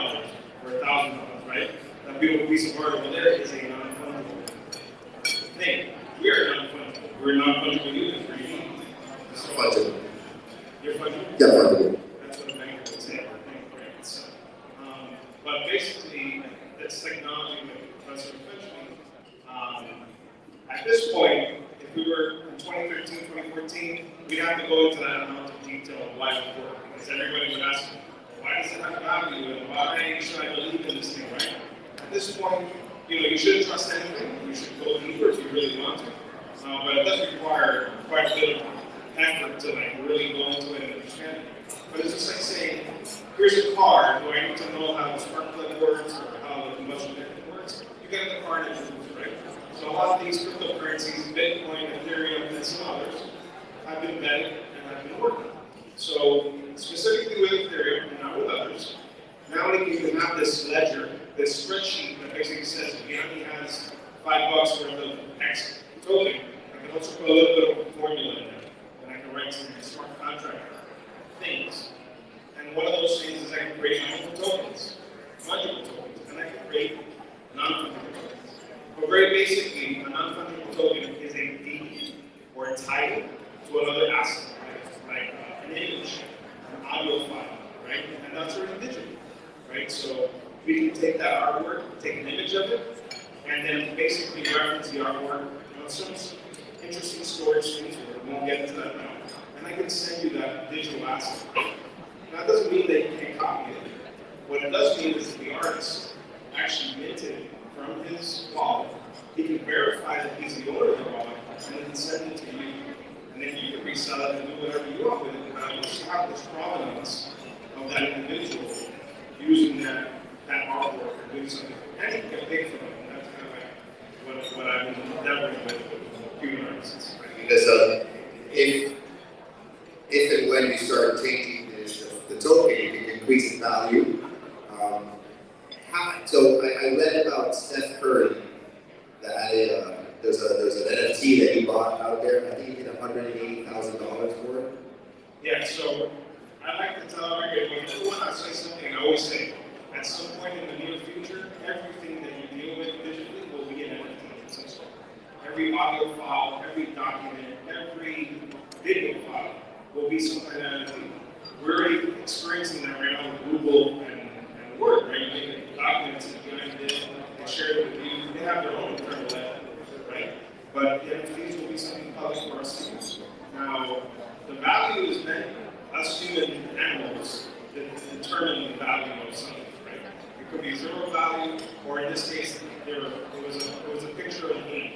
or $1,000, right? That beautiful piece of art over there is a non-fungible thing. We are non-fungible. We're non-fungible units for you. Fungible. You're fungible? Yeah, fungible. That's what a banker would say. So, but basically, it's technology that Professor mentioned. At this point, if we were in 2013, 2014, we'd have to go into that amount of detail of why it would work. Because everybody would ask, why does it have value and why should I believe in this thing, right? At this point, you shouldn't trust anything. You should go deeper if you really want to. But it does require quite a bit of effort to really go into it and understand it. But it's just like saying, here's a car. Do I need to know how the spark plug works or how the combustion engine works? You get the car and it moves, right? So a lot of these cryptocurrencies, Bitcoin, Ethereum, and some others, have been vetted and have been working. So specifically with Ethereum and not with others, now you can have this ledger, this spreadsheet that basically says Gianni has $5 worth of X token. I can also put a little bit of a formula in there, and I can write some smart contract things. And one of those things is I can create fungible tokens, and I can create non-fungible tokens. But very basically, a non-fungible token is a deed or a title to another asset, right? Like an image, an audio file, right? And that's already digital, right? So we can take that artwork, take an image of it, and then basically reference the artwork. Some interesting storage things, we won't get into that now. And I can send you that digital asset. That doesn't mean that you can't copy it. What it does mean is that the artist actually minted it from his wallet. He can verify that he's the owner of the wallet, and then send it to you. And then you can resell it and do whatever you want with it. But once you have this provenance of that individual using that artwork or doing something, and you can get paid for it. And that's kind of like what I've been endeavoring with human artists. Because if and when you start changing the token, you can increase its value. So I read about Steph Curry that had there's an NFT that he bought out there. I think he did $180,000 for it. Yeah, so I like to tell everybody, when I say something, I always say, at some point in the near future, everything that you deal with digitally will be an NFT of some sort. every audio file, every document, every video file will be some kind of NFT. We're already experiencing that right now with Google and Word, right? You make documents and you guys did and share it with you. They have their own internal level, right? But NFTs will be something public for us to use. Now, the value is meant, us human animals, that determine the value of something, right? It could be zero value, or in this case, it was a picture of an ape.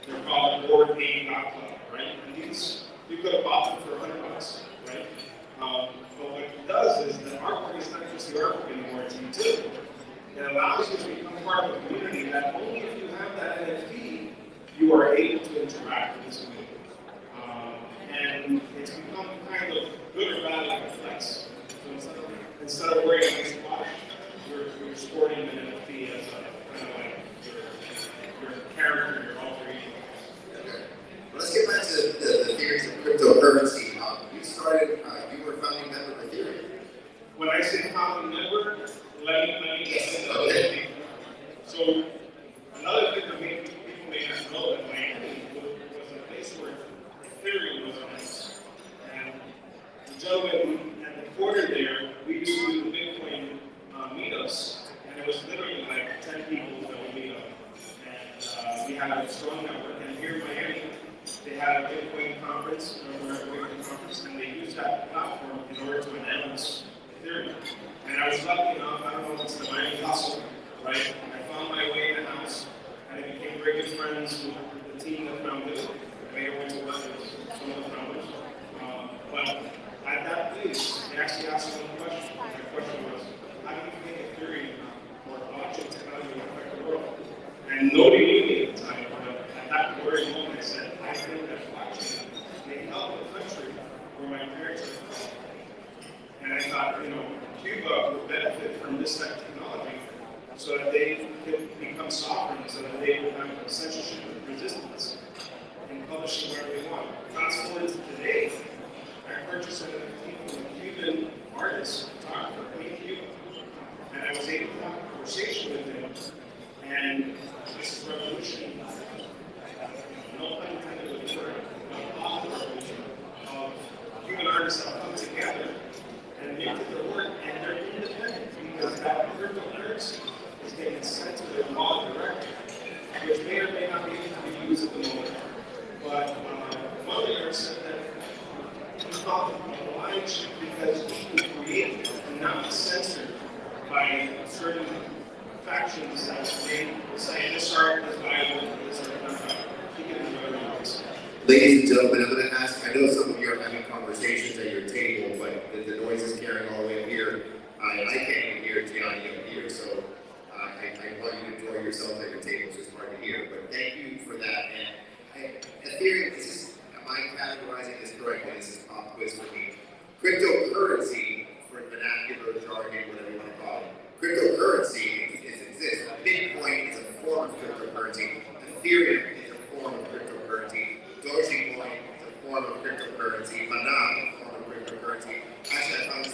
They're called Board Ape Club, right? And these, you could have bought them for $100, right? But what it does is that artwork is not just the artwork anymore, it's utility. It allows you to become part of a community that only if you have that NFT, you are able to interact with this community. And it's become kind of good or bad like a flex. So instead of wearing this watch, you're sporting an NFT as a kind of like your character, your alter ego. Okay. Well, let's get back to the theories of cryptocurrency. You started, you were a founding member of Ethereum. When I say founding member, let me Yes. another thing. So another thing that people may not know that Miami was a place where Ethereum was announced. And the gentleman at the quarter there, we used to do the Bitcoin meetups, and it was literally like 10 people that would meet up. And we had a strong network. And here in Miami, they had a Bitcoin conference, and they used that platform in order to announce Ethereum. And I was lucky enough, I don't know if it's the Miami hustle, right? I found my way in the house, and I became very good friends with the team that founded it. I later went to work with some of the founders. But at that place, they actually asked me one question. The question was, how do you think Ethereum or blockchain technology will affect the world? And nobody knew me at the time, but at that very moment I said, I think that blockchain may help the country where my parents are from. And I thought, Cuba would benefit from this type of technology so that they could become sovereign, so that they would have censorship resistance and publishing whatever they want. Fast forward to today, I purchased an NFT from a Cuban artist, photographer in Cuba, and I was able to have a conversation with him, and this revolution, no pun intended with the word, but a positive revolution of Cuban artists that come together and make their work, and they're independent because that cryptocurrency is getting sent to their wallet directly, which may or may not be able to be used at the moment. But one of the artists said that he thought that obliged because people create and not censored by certain factions that will say this art is viable, this art is not viable. He can enjoy the arts. Ladies and gentlemen, I'm going to ask, I know some of you are having conversations at your table, but the noise is carrying all the way up here. I can't even hear Gianni up here, so I want you to enjoy yourself at your tables. It's hard to hear, but thank you for that. And Ethereum, am I categorizing this correctly? This is pop quiz for me. Cryptocurrency, for vernacular jargon, whatever you want to call it. Cryptocurrency exists. Bitcoin is a form of cryptocurrency. Ethereum is a form of cryptocurrency. Dogecoin is a form of cryptocurrency. Mana is a form of cryptocurrency. Actually, I found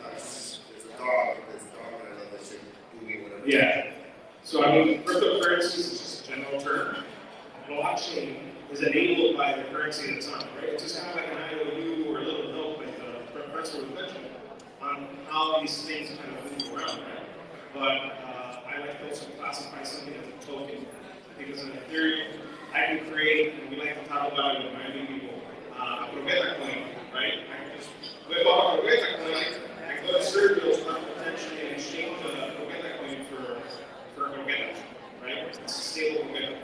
there's a dog that I love that should do me whatever. Yeah. So I mean, cryptocurrencies is just a general term. Blockchain is enabled by the currency that's on it, right? It's just kind of like an IOU or a little note, like the professor was mentioning, on how these things kind of move around, right? But I like to also classify something as a token, because in Ethereum, I can create, and we like to talk about it with Miami people, a Proveta coin, right? I can just whip out a Proveta coin, and go to Sergio's potentially and exchange a Proveta coin for a Proveta, right? It's a stable Proveta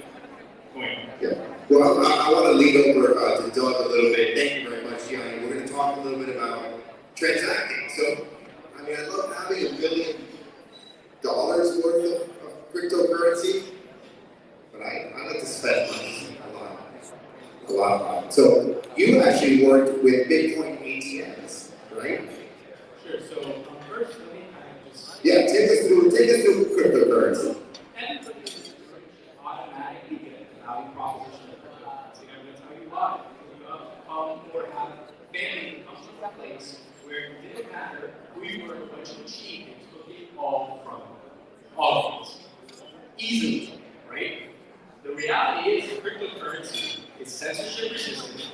coin. Yeah. Well, I want to lead over to Doug a little bit. Thank you very much, Gianni. We're going to talk a little bit about transacting. So, I mean, I love having $1 billion worth of cryptocurrency, but I like to spend money a lot. So, you actually worked with Bitcoin ATMs, right? Sure. So first, let me just take us through cryptocurrency. everybody is automatically get the value proposition of cryptocurrency. I'm going to tell you why. You come or have family comes to a place where it didn't matter who you were, what you achieved, and took it all from all of us. Easily, right? The reality is cryptocurrency censorship resistant,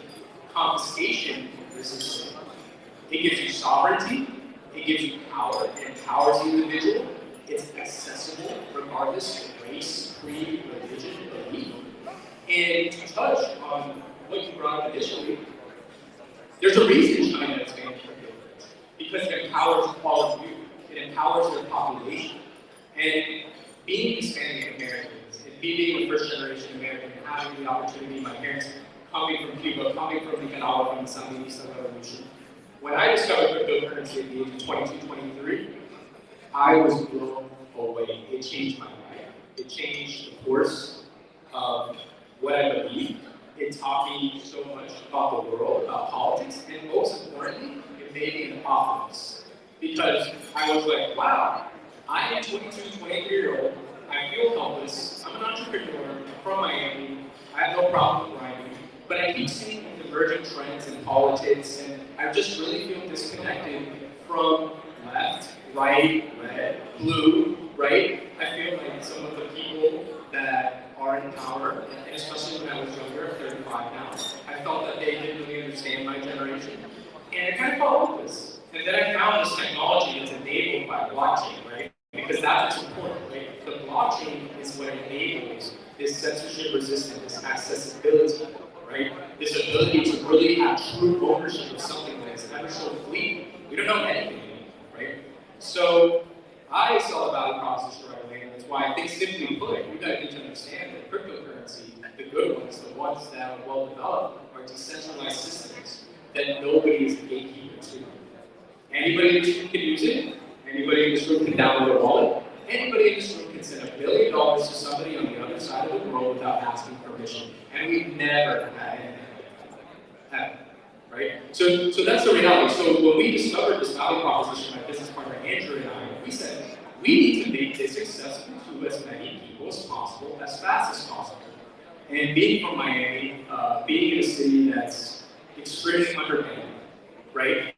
confiscation resistant. It gives you sovereignty, it gives you power, it empowers the individual, it's accessible regardless of race, creed, religion, belief. And to touch on what you brought up initially, there's a reason China is banning cryptocurrency, because it empowers all of you, it empowers their population. And being Hispanic Americans, and being a first generation American, and having the opportunity, my parents coming from Cuba, coming from Nicaragua, from the Sandinista Revolution, when I discovered cryptocurrency at the age of 22, 23, I was blown away. It changed my life. It changed the course of what I believed. It taught me so much about the world, about politics, and most importantly, it made me an optimist. Because I was like, wow, I am 22, 23-year-old, I feel helpless, I'm an entrepreneur, I'm from Miami, I have no problem with writing, but I keep seeing divergent trends in politics, and I just really feel disconnected from left, right, red, blue, right? I feel like some of the people that are in power, and especially when I was younger, I'm 35 now, I felt that they didn't really understand my generation. And I kind of felt hopeless. And then I found this technology that's enabled by blockchain, right? Because that's what's important, right? The blockchain is what enables this censorship resistance, this accessibility, right? This ability to really have true ownership of something that is ever so fleeting. We don't know anything anymore, right? So I saw the value proposition right away, and that's why I think simply put, you guys need to understand that cryptocurrency, the good ones, the ones that are well developed, are decentralized systems that nobody is a gatekeeper to. Anybody in this room can use it. Anybody in this room can download a wallet. Anybody in this room can send $1 billion to somebody on the other side of the world without asking permission. And we've never had anything like that. Right? So that's the reality. So when we discovered this value proposition, my business partner Andrew and I, we said, we need to make this accessible to as many people as possible, as fast as possible. And being from Miami, being in a city that's extremely underbanked, right?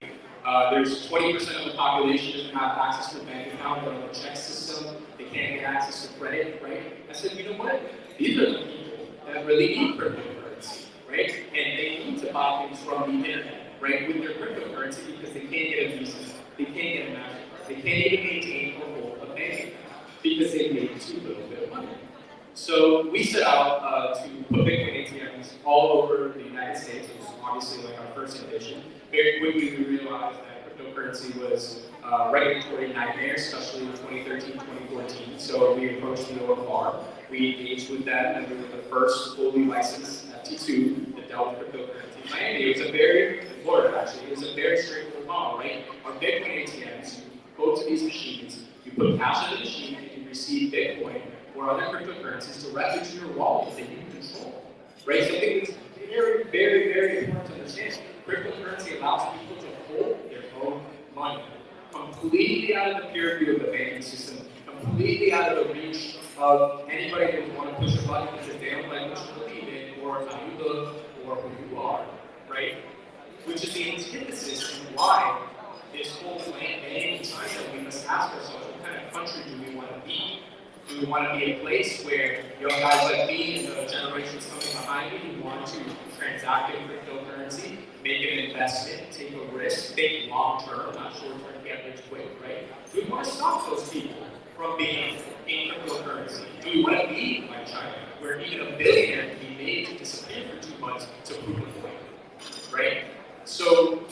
There's 20% of the population doesn't have access to a bank account, they're on a check system, they can't get access to credit, right? I said, you know what? These are the people that really need cryptocurrency, right? And they need to buy things from the internet, right? With their cryptocurrency because they can't get a Visa, they can't get a MasterCard, they can't even maintain or hold a bank account because they make too little bit of money. So we set out to put Bitcoin ATMs all over the United States, which was obviously like our first ambition. Very quickly we realized that cryptocurrency was a regulatory nightmare, especially in 2013, 2014. So we approached the OFR, we engaged with them, and we were the first fully licensed FT2 that dealt with cryptocurrency in Miami. It was a very, in Florida actually, it was a very straightforward model, right? On Bitcoin ATMs, you go to these machines, you put cash in the machine, and you receive Bitcoin or other cryptocurrencies directly to your wallet that you control, right? So I think it's very, very, very important to understand. Cryptocurrency allows people to hold their own money, completely out of the purview of the banking system, completely out of the reach of anybody who would want to push a button because they don't like what you believe in, or how you look, or who you are, right? Which is the antithesis and why this whole plan in China, we must ask ourselves, what kind of country do we want to be? Do we want to be a place where young guys like me and the generations coming behind me who want to transact in cryptocurrency, make an investment, take a risk, think long term, not short term, get rich quick, right? Do we want to stop those people from being in cryptocurrency? Do we want to be like China, where even a billionaire can be made to disappear for 2 months to prove a point, right? So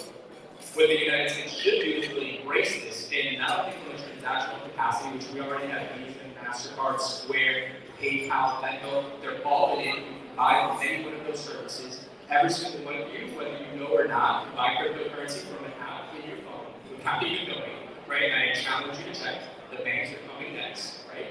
what the United States should do is really embrace this, and not only from a transactional capacity, which we already have Visa and MasterCard, Square, PayPal, Venmo, they're all in. You can buy from any one of those services. Every single one of you, whether you know or not, can buy cryptocurrency from an app in your phone without even knowing, right? And I challenge you to check. The banks are coming next, right?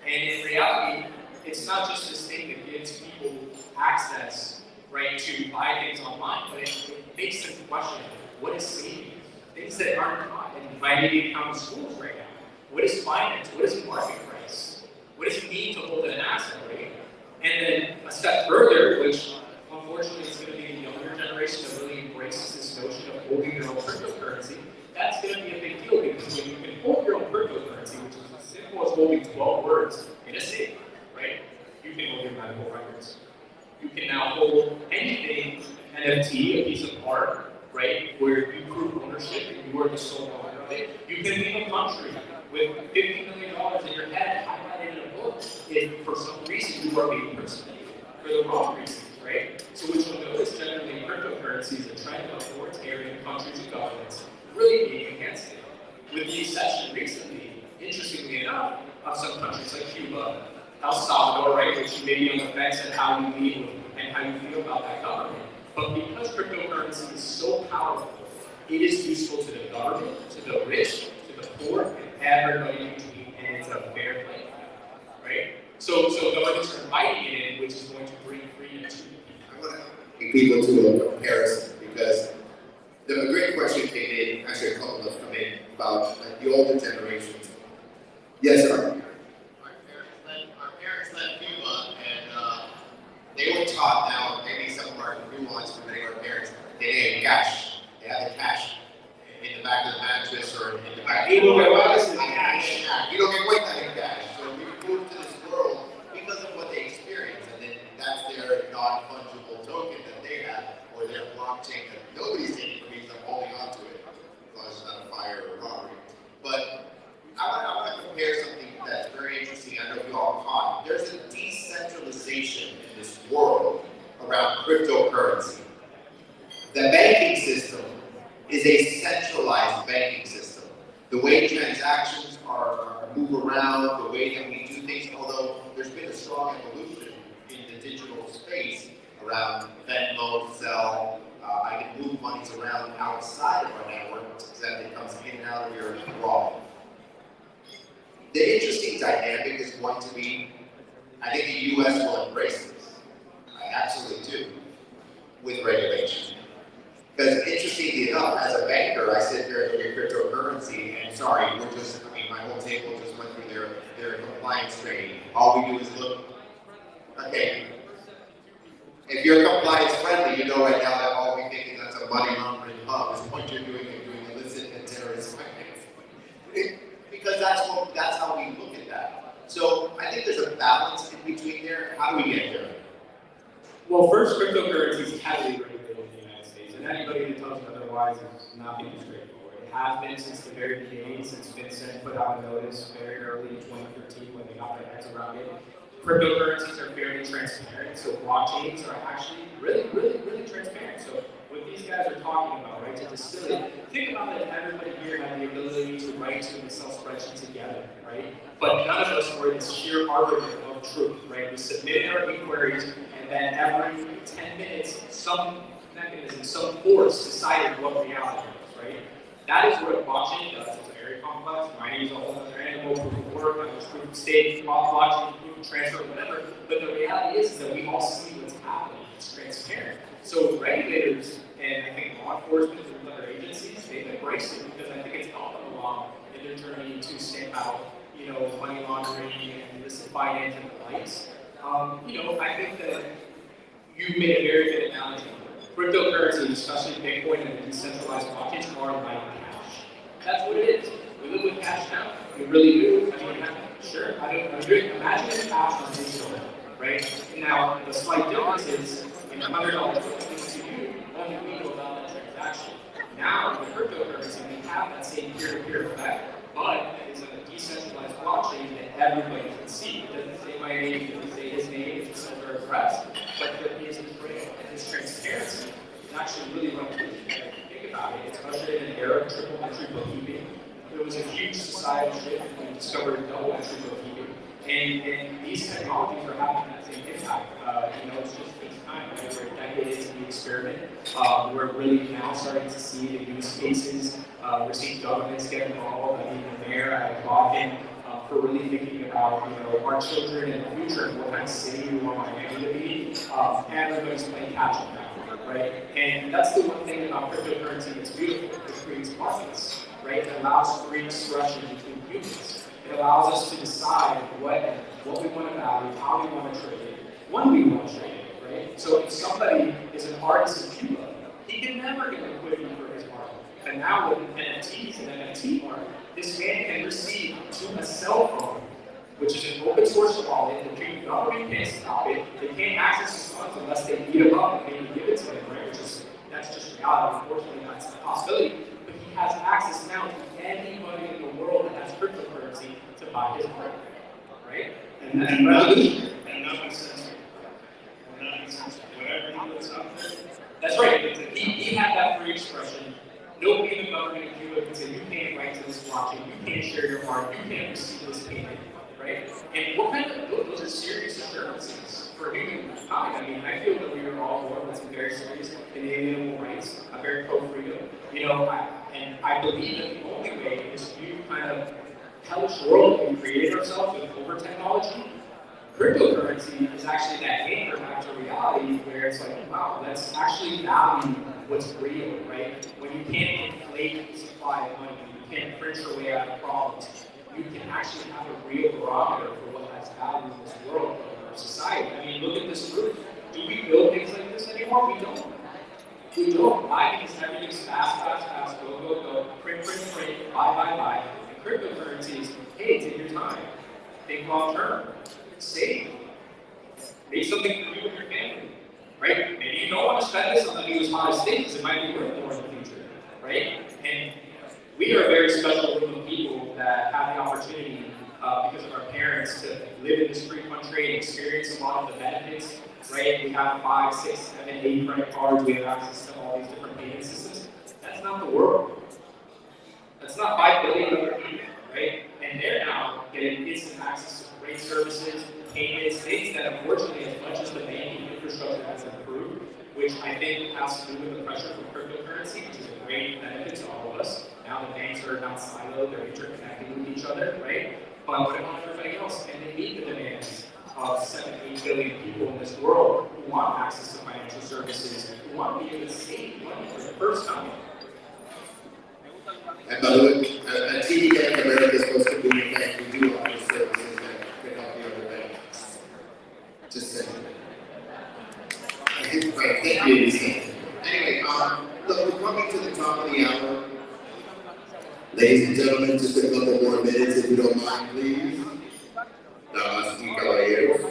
And in reality, it's not just this thing that gives people access, right, to buy things online, but it makes them question, what is savings? Things that aren't taught in Miami County schools right now. What is finance? What is market price? What does it mean to hold an asset, right? And then a step further, which unfortunately is going to be the younger generation that really embraces this notion of holding your own cryptocurrency, that's going to be a big deal because when you can hold your own cryptocurrency, which is as simple as holding 12 words in a safe, right? You can hold your medical records. You can now hold anything NFT, a piece of art, right, where you prove ownership and you are the sole owner of it. You can leave a country with $50 million in your head highlighted in a book if for some reason you are being persecuted for the wrong reasons, right? So what you'll notice generally in cryptocurrency is a trend of authoritarian countries and governments really being against it. With the exception recently, interestingly enough, of some countries like Cuba, El Salvador, right, which you may be on the fence and how you lead and how you feel about that government. But because cryptocurrency is so powerful, it is useful to the government, to the rich, to the poor, and everybody in between, and it's a fair play, right? So governments are inviting it in, which is going to bring freedom to people. I want to take people to a comparison because the great question came in, actually a couple of them come in, about the older generations. Yes, sir. Our parents left Cuba, and they were taught now, maybe some of our nuance from many of our parents, they didn't have cash. They had the cash in the back of the mattress or in the back. You don't get quite that in cash. So we moved to this world because of what they experienced, and then that's their non-fungible token that they have, or their blockchain that nobody's taking from me because I'm holding on to it, as long as it's not a fire or robbery. But I want to compare something that's very interesting. I know you all caught. There's a decentralization in this world around cryptocurrency. The banking system is a centralized banking system. The way transactions are move around, the way that we do things, although there's been a strong evolution in the digital space around Venmo, Zelle, I can move monies around outside of our network so that it comes in and out of your wallet. The interesting dynamic is going to be, I think the U.S. will embrace this. I absolutely do, with regulation. Because interestingly enough, as a banker, I sit there and look at cryptocurrency, and sorry, my whole table just went through their compliance training. All we do is look, okay, if you're compliance friendly, you know right now that all we think is that's a money laundering hub is what you're doing illicit and terrorist finance. Because that's how we look at that. So I think there's a balance in between there. How do we get there? Well, first, cryptocurrency is heavily regulated in the United States, and anybody that tells you otherwise is not being straightforward. It has been since the very beginning, since FinCEN put out a notice very early in 2013 when they got their heads around it. Cryptocurrencies are fairly transparent, so blockchains are actually really transparent. So what these guys are talking about, right, to distill it, think about that everybody here had the ability to write to an Excel spreadsheet together, right? But none of us were the sheer arbiter of truth, right? We submitted our inquiries, and then every 10 minutes, some mechanism, some force decided what reality was, right? That is what a blockchain does. It's very complex. Mining is a whole other animal, proof of work, proof of stake, blockchain, proof of transfer, whatever. But the reality is that we all see what's happening. It's transparent. So regulators and I think law enforcement and other agencies, they've embraced it because I think it's helped them along in their journey to stamp out, money laundering and illicit finance and the likes. I think that you made a very good analogy. Cryptocurrency, especially Bitcoin and decentralized blockchains, are like cash. That's what it is. We live with cash now. We really do. I mean, sure. Imagine if cash was digital, right? Now, the slight difference is in $100 to you, only we know about that transaction. Now, with cryptocurrency, we have that same peer-to-peer effect, but it's a decentralized blockchain that everybody can see. It doesn't say my name, it doesn't say his name, it doesn't say their address, but there is a trail, and this transparency is actually really revolutionary. Think about it, it's ushered in an era of triple entry bookkeeping. There was a huge societal shift when we discovered double entry bookkeeping. And these technologies are having that same impact. It's just takes time. Right? We're decades in the experiment. We're really now starting to see the use cases. We're seeing governments get involved. I mean, the mayor at Boston for really thinking about our children in the future and what kind of city we want Miami to be. Everybody's playing catch up now, right? And that's the one thing about cryptocurrency that's beautiful. It creates markets, right? It allows free expression between humans. It allows us to decide what we want to value, how we want to trade it, when we want to trade it, right? So if somebody is an artist in Cuba, he can never get liquidity for his art. And now with NFTs and NFT art, this man can receive to a cell phone, which is an open source wallet. The Cuban government can't stop it. They can't access his funds unless they beat him up and maybe give it to him, right? Which is access now to anybody in the world that has cryptocurrency to buy his product, right? And nothing censored. Nothing censored. Whatever he puts out there. That's right. He had that free expression. Nobody in the government in Cuba can say, you can't write to this blockchain, you can't share your art, you can't receive this payment, right? And what kind of, those are serious assurances for humankind. I mean, I feel that we are all born with some very serious inalienable rights. I'm very pro-freedom, you know, and I believe that the only way is to kind of hellish world that we created ourselves with over technology. Cryptocurrency is actually that anchor back to reality where it's like, wow, let's actually value what's real, right? When you can't inflate the supply of money, you can't print your way out of problems, you can actually have a real barometer for what has value in this world, in our society. I mean, look at this roof. Do we build things like this anymore? We don't. We don't. Why? Because everything's fast, go, go, go, print, buy. And cryptocurrency is, hey, take your time. Think long term. Save. Make something for you and your family, right? Maybe you don't want to spend this on the newest hottest thing because it might be worth more in the future, right? And we are a very special group of people that have the opportunity because of our parents to live in this free country and experience a lot of the benefits, right? We have 5, 6, 7, 8 credit cards. We have access to all these different payment systems. That's not the world. That's not 5 billion other people, right? And they're now getting instant access to great services, payments, things that unfortunately, as much as the banking infrastructure has improved, which I think has to do with the pressure from cryptocurrency, which is a great benefit to all of us. Now the banks are not siloed, they're interconnected with each other, right? But what about everybody else? And they meet the demands of 7, 8 billion people in this world who want access to financial services, who want to be able to save money for the first time. And by the way, at TD Bank America is supposed to be a bank. We do offer services that could help the other banks. Just saying. Thank you. Anyway, look, we're coming to the top of the hour. Ladies and gentlemen, just a couple more minutes if you don't mind, please. Damas y caballeros.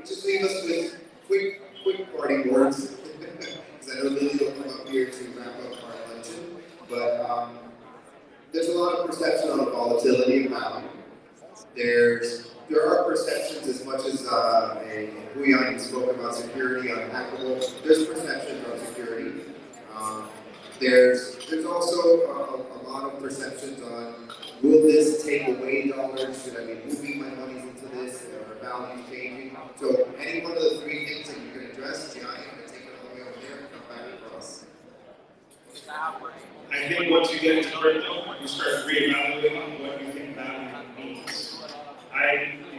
Just leave us with quick parting words. I know Lily will come up here to wrap up our luncheon, but there's a lot of perception on volatility and value. There are perceptions as much as Huyan spoke about security unhackable. There's perceptions on security. There's also a lot of perceptions on will this take away dollars? Should I be moving my money into this? Are values changing? So any one of the 3 things that you can address, I'm going to take it all the way over there and come back across. I think once you get into crypto, you start reevaluating what you think value means.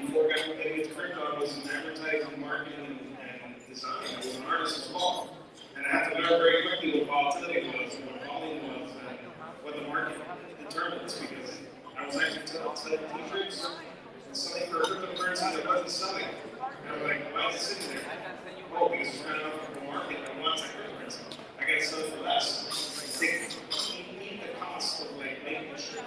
Before getting into crypto, I was in advertising, marketing, and design. I was an artist as well. And I had to learn very quickly what volatility was, what volume was, and what the market determines, because I was actually selling t-shirts and selling for cryptocurrency that wasn't selling. And I was like, why is it sitting there? Oh, because it's not enough of a market that wants that cryptocurrency. I got to sell it for less. They need the cost of like making a shirt.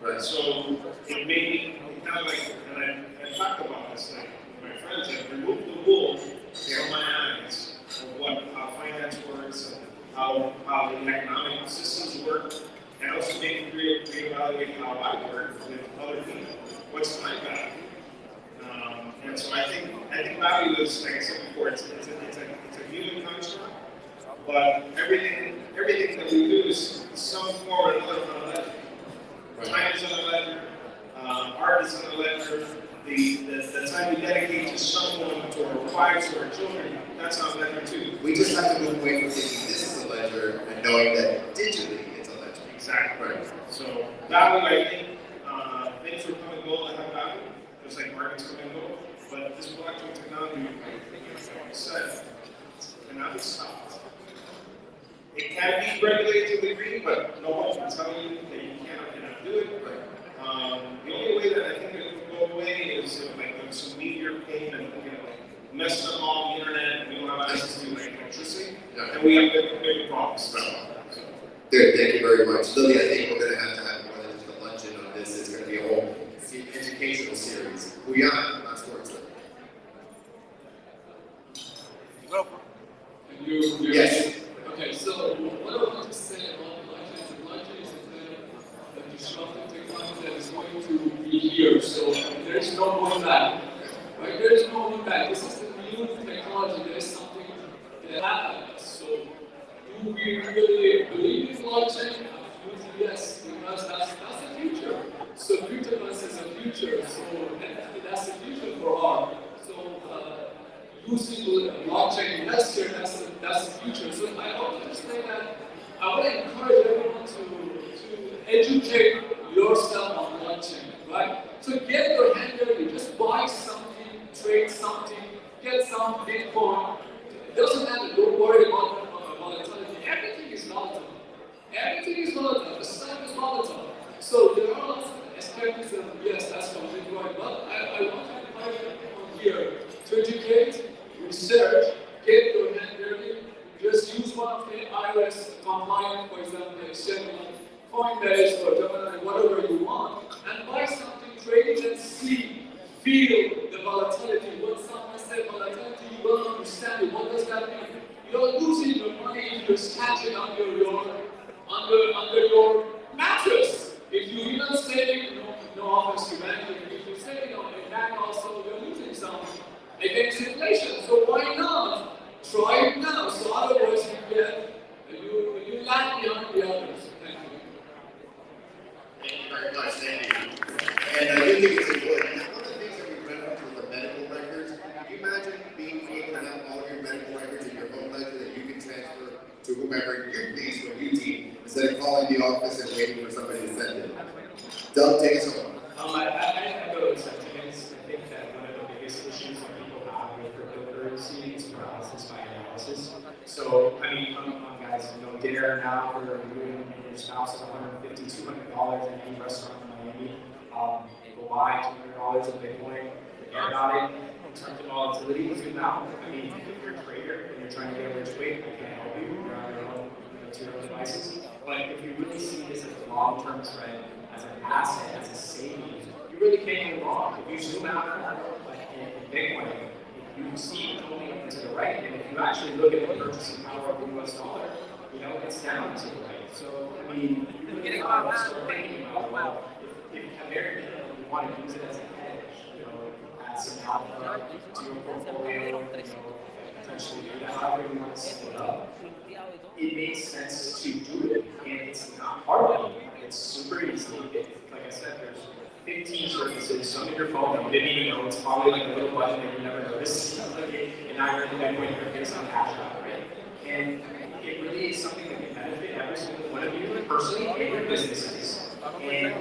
Right. So it made me kind of like, and I talked about this, like my friends have removed the wool from my eyes of how finance works and how the economic systems work, and also make me reevaluate how I work with other people. What's my value? And so I think value is, like I said before, it's a human construct, but everything that we do is some form or another on a ledger. Time is on a ledger, art is on a ledger, the time we dedicate to someone, to our wives, to our children, that's on a ledger too. We just have to move away from thinking this is a ledger and knowing that digitally it's a ledger. Exactly. Right. So value, I think, things will come and go that have value, just like markets come and go. But this blockchain technology, like I said, cannot be stopped. It can be regulated to a degree, but no one can tell you that you cannot do it. Right. The only way that I think it will go away is if like some meteor came and messed up all the internet and we don't have access to like electricity, and we have big problems. Good, thank you very much. Lily, I think we're going to have more than just a luncheon on this. It's going to be a whole educational series. Huyan, not sports. Yes. Okay, so is no one back. This is the new technology. There is something that happens. So, do we really believe in blockchain? Absolutely yes, because that's the future. So, cryptocurrency is the future. So, NFT, that's the future for art. So, using blockchain investor, that's the future. So, I want to say that I want to encourage everyone to educate yourself on blockchain, right? So get your hand dirty, just buy something, trade something, get some Bitcoin. It doesn't matter, don't worry about volatility. Everything is volatile. Everything is volatile. The stock is volatile. So there are lots of aspects that, yes, that's completely right. But I want to encourage everyone here to educate, research, get your hand dirty. Just use one of the iOS compliant, for example, exchange like Coinbase or Gemini, whatever you want, and buy something, trade it and see, feel the volatility. When someone says volatility, you will understand it. What does that mean? You're losing your money if you're scratching under your mattress. If you even saving, no offense to banking, if you're saving on a bank also, you're losing something against inflation. So why not? Try it now, so otherwise you lag behind the others. Thank you. Thank you very much, thank you. And I do think it's important. Now, one of the things that we read up to were medical records. Can you imagine being able to have all your medical records in your home ledger that you can transfer to whomever you please when you need, instead of calling the office and waiting for somebody to send it? Doug, take us home. I go to sentiments. I think that one of the biggest issues that people have with cryptocurrency is paralysis by analysis. So, I mean, come on, guys, dinner now for you and your spouse is $150, $200 in any restaurant in Miami. Go buy $200 of Bitcoin, forget about it. In terms of volatility, zoom out. I mean, if you're a trader and you're trying to get a rich quick, I can't help you. You're on your own, to your own devices. But if you really see this as a long-term trend, as an asset, as a savings, you really can't go wrong. If you zoom out, like in Bitcoin, you can see it going to the right, and if you actually look at the purchasing power of the US dollar, it's down to the right. So, I mean, you can get about it, start thinking about, well, if American people want to use it as a hedge, add some alpha to your portfolio, potentially do that, however you want to set it up, it makes sense to do it, and it's not hard. It's super easy. Like I said, there's 15 services, some in your phone, you didn't even know, it's probably like a little button that you never noticed, and now you're in the Bitcoin interface on Cash App, right? And it really is something that can benefit every single one of you personally and your businesses. And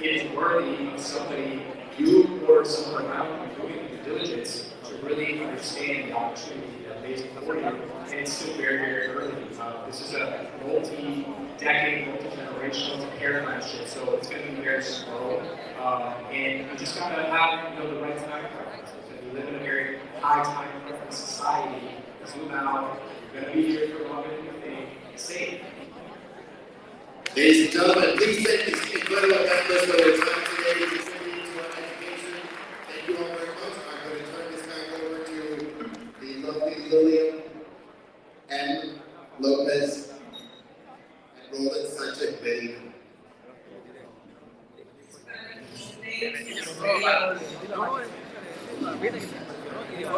it is worthy of somebody, you or someone around you, doing the due diligence to really understand the opportunity that lays before you. And it's still very, very early. This is a multi-decade, multi-generational paradigm shift, so it's going to be very slow. And you just got to have the right time preferences. And we live in a very high time preference society. Zoom out. You're going to be here for longer than you think. It's safe. Ladies and gentlemen, please thank these incredible members for their time today contributing to our education. Thank you all very much. I'm going to turn this back over to the lovely Lillian M. Lopez and Roland Sanchez Betty.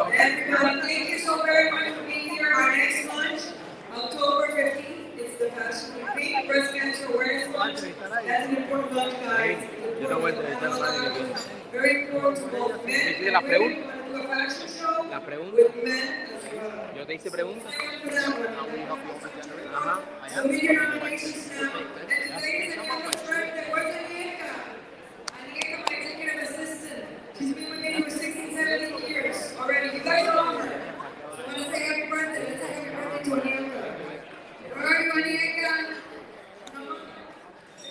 Everybody, thank you so very much for being here. Our next lunch, October 15th, it's the Fashion Week Breast Cancer Awareness Lunch. That's an important lunch, guys. Very important to both men and women. We're going to do a fashion show with men as well. Yo te hice preguntas. So make your nominations now. And ladies and gentlemen, where's Anieka? Anieka, my executive assistant. She's been with me for 16, 17 years already. You guys know her. So I want to say happy birthday. Let's say happy birthday to Anieka. Where are you, Anieka?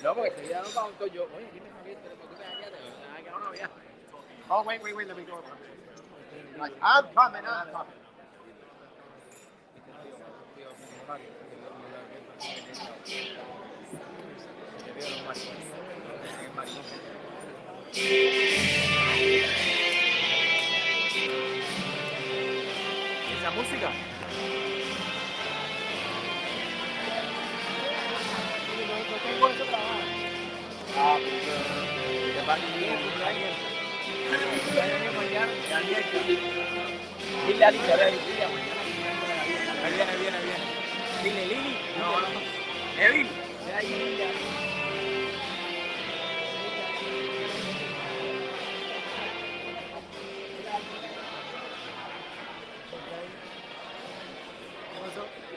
No, porque seguida no pregunto yo. Oye, dime Javier, ¿tú te allá? Que no había. Oh, wait, let me go. I'm coming. Esa música. No tengo eso grabado. Ah, pues, ¿qué parte de cumpleaños? Dile a Alicia, ve, dile a mañana. Viene. Dile, Lili. No. Evil. Ve ahí, Lili.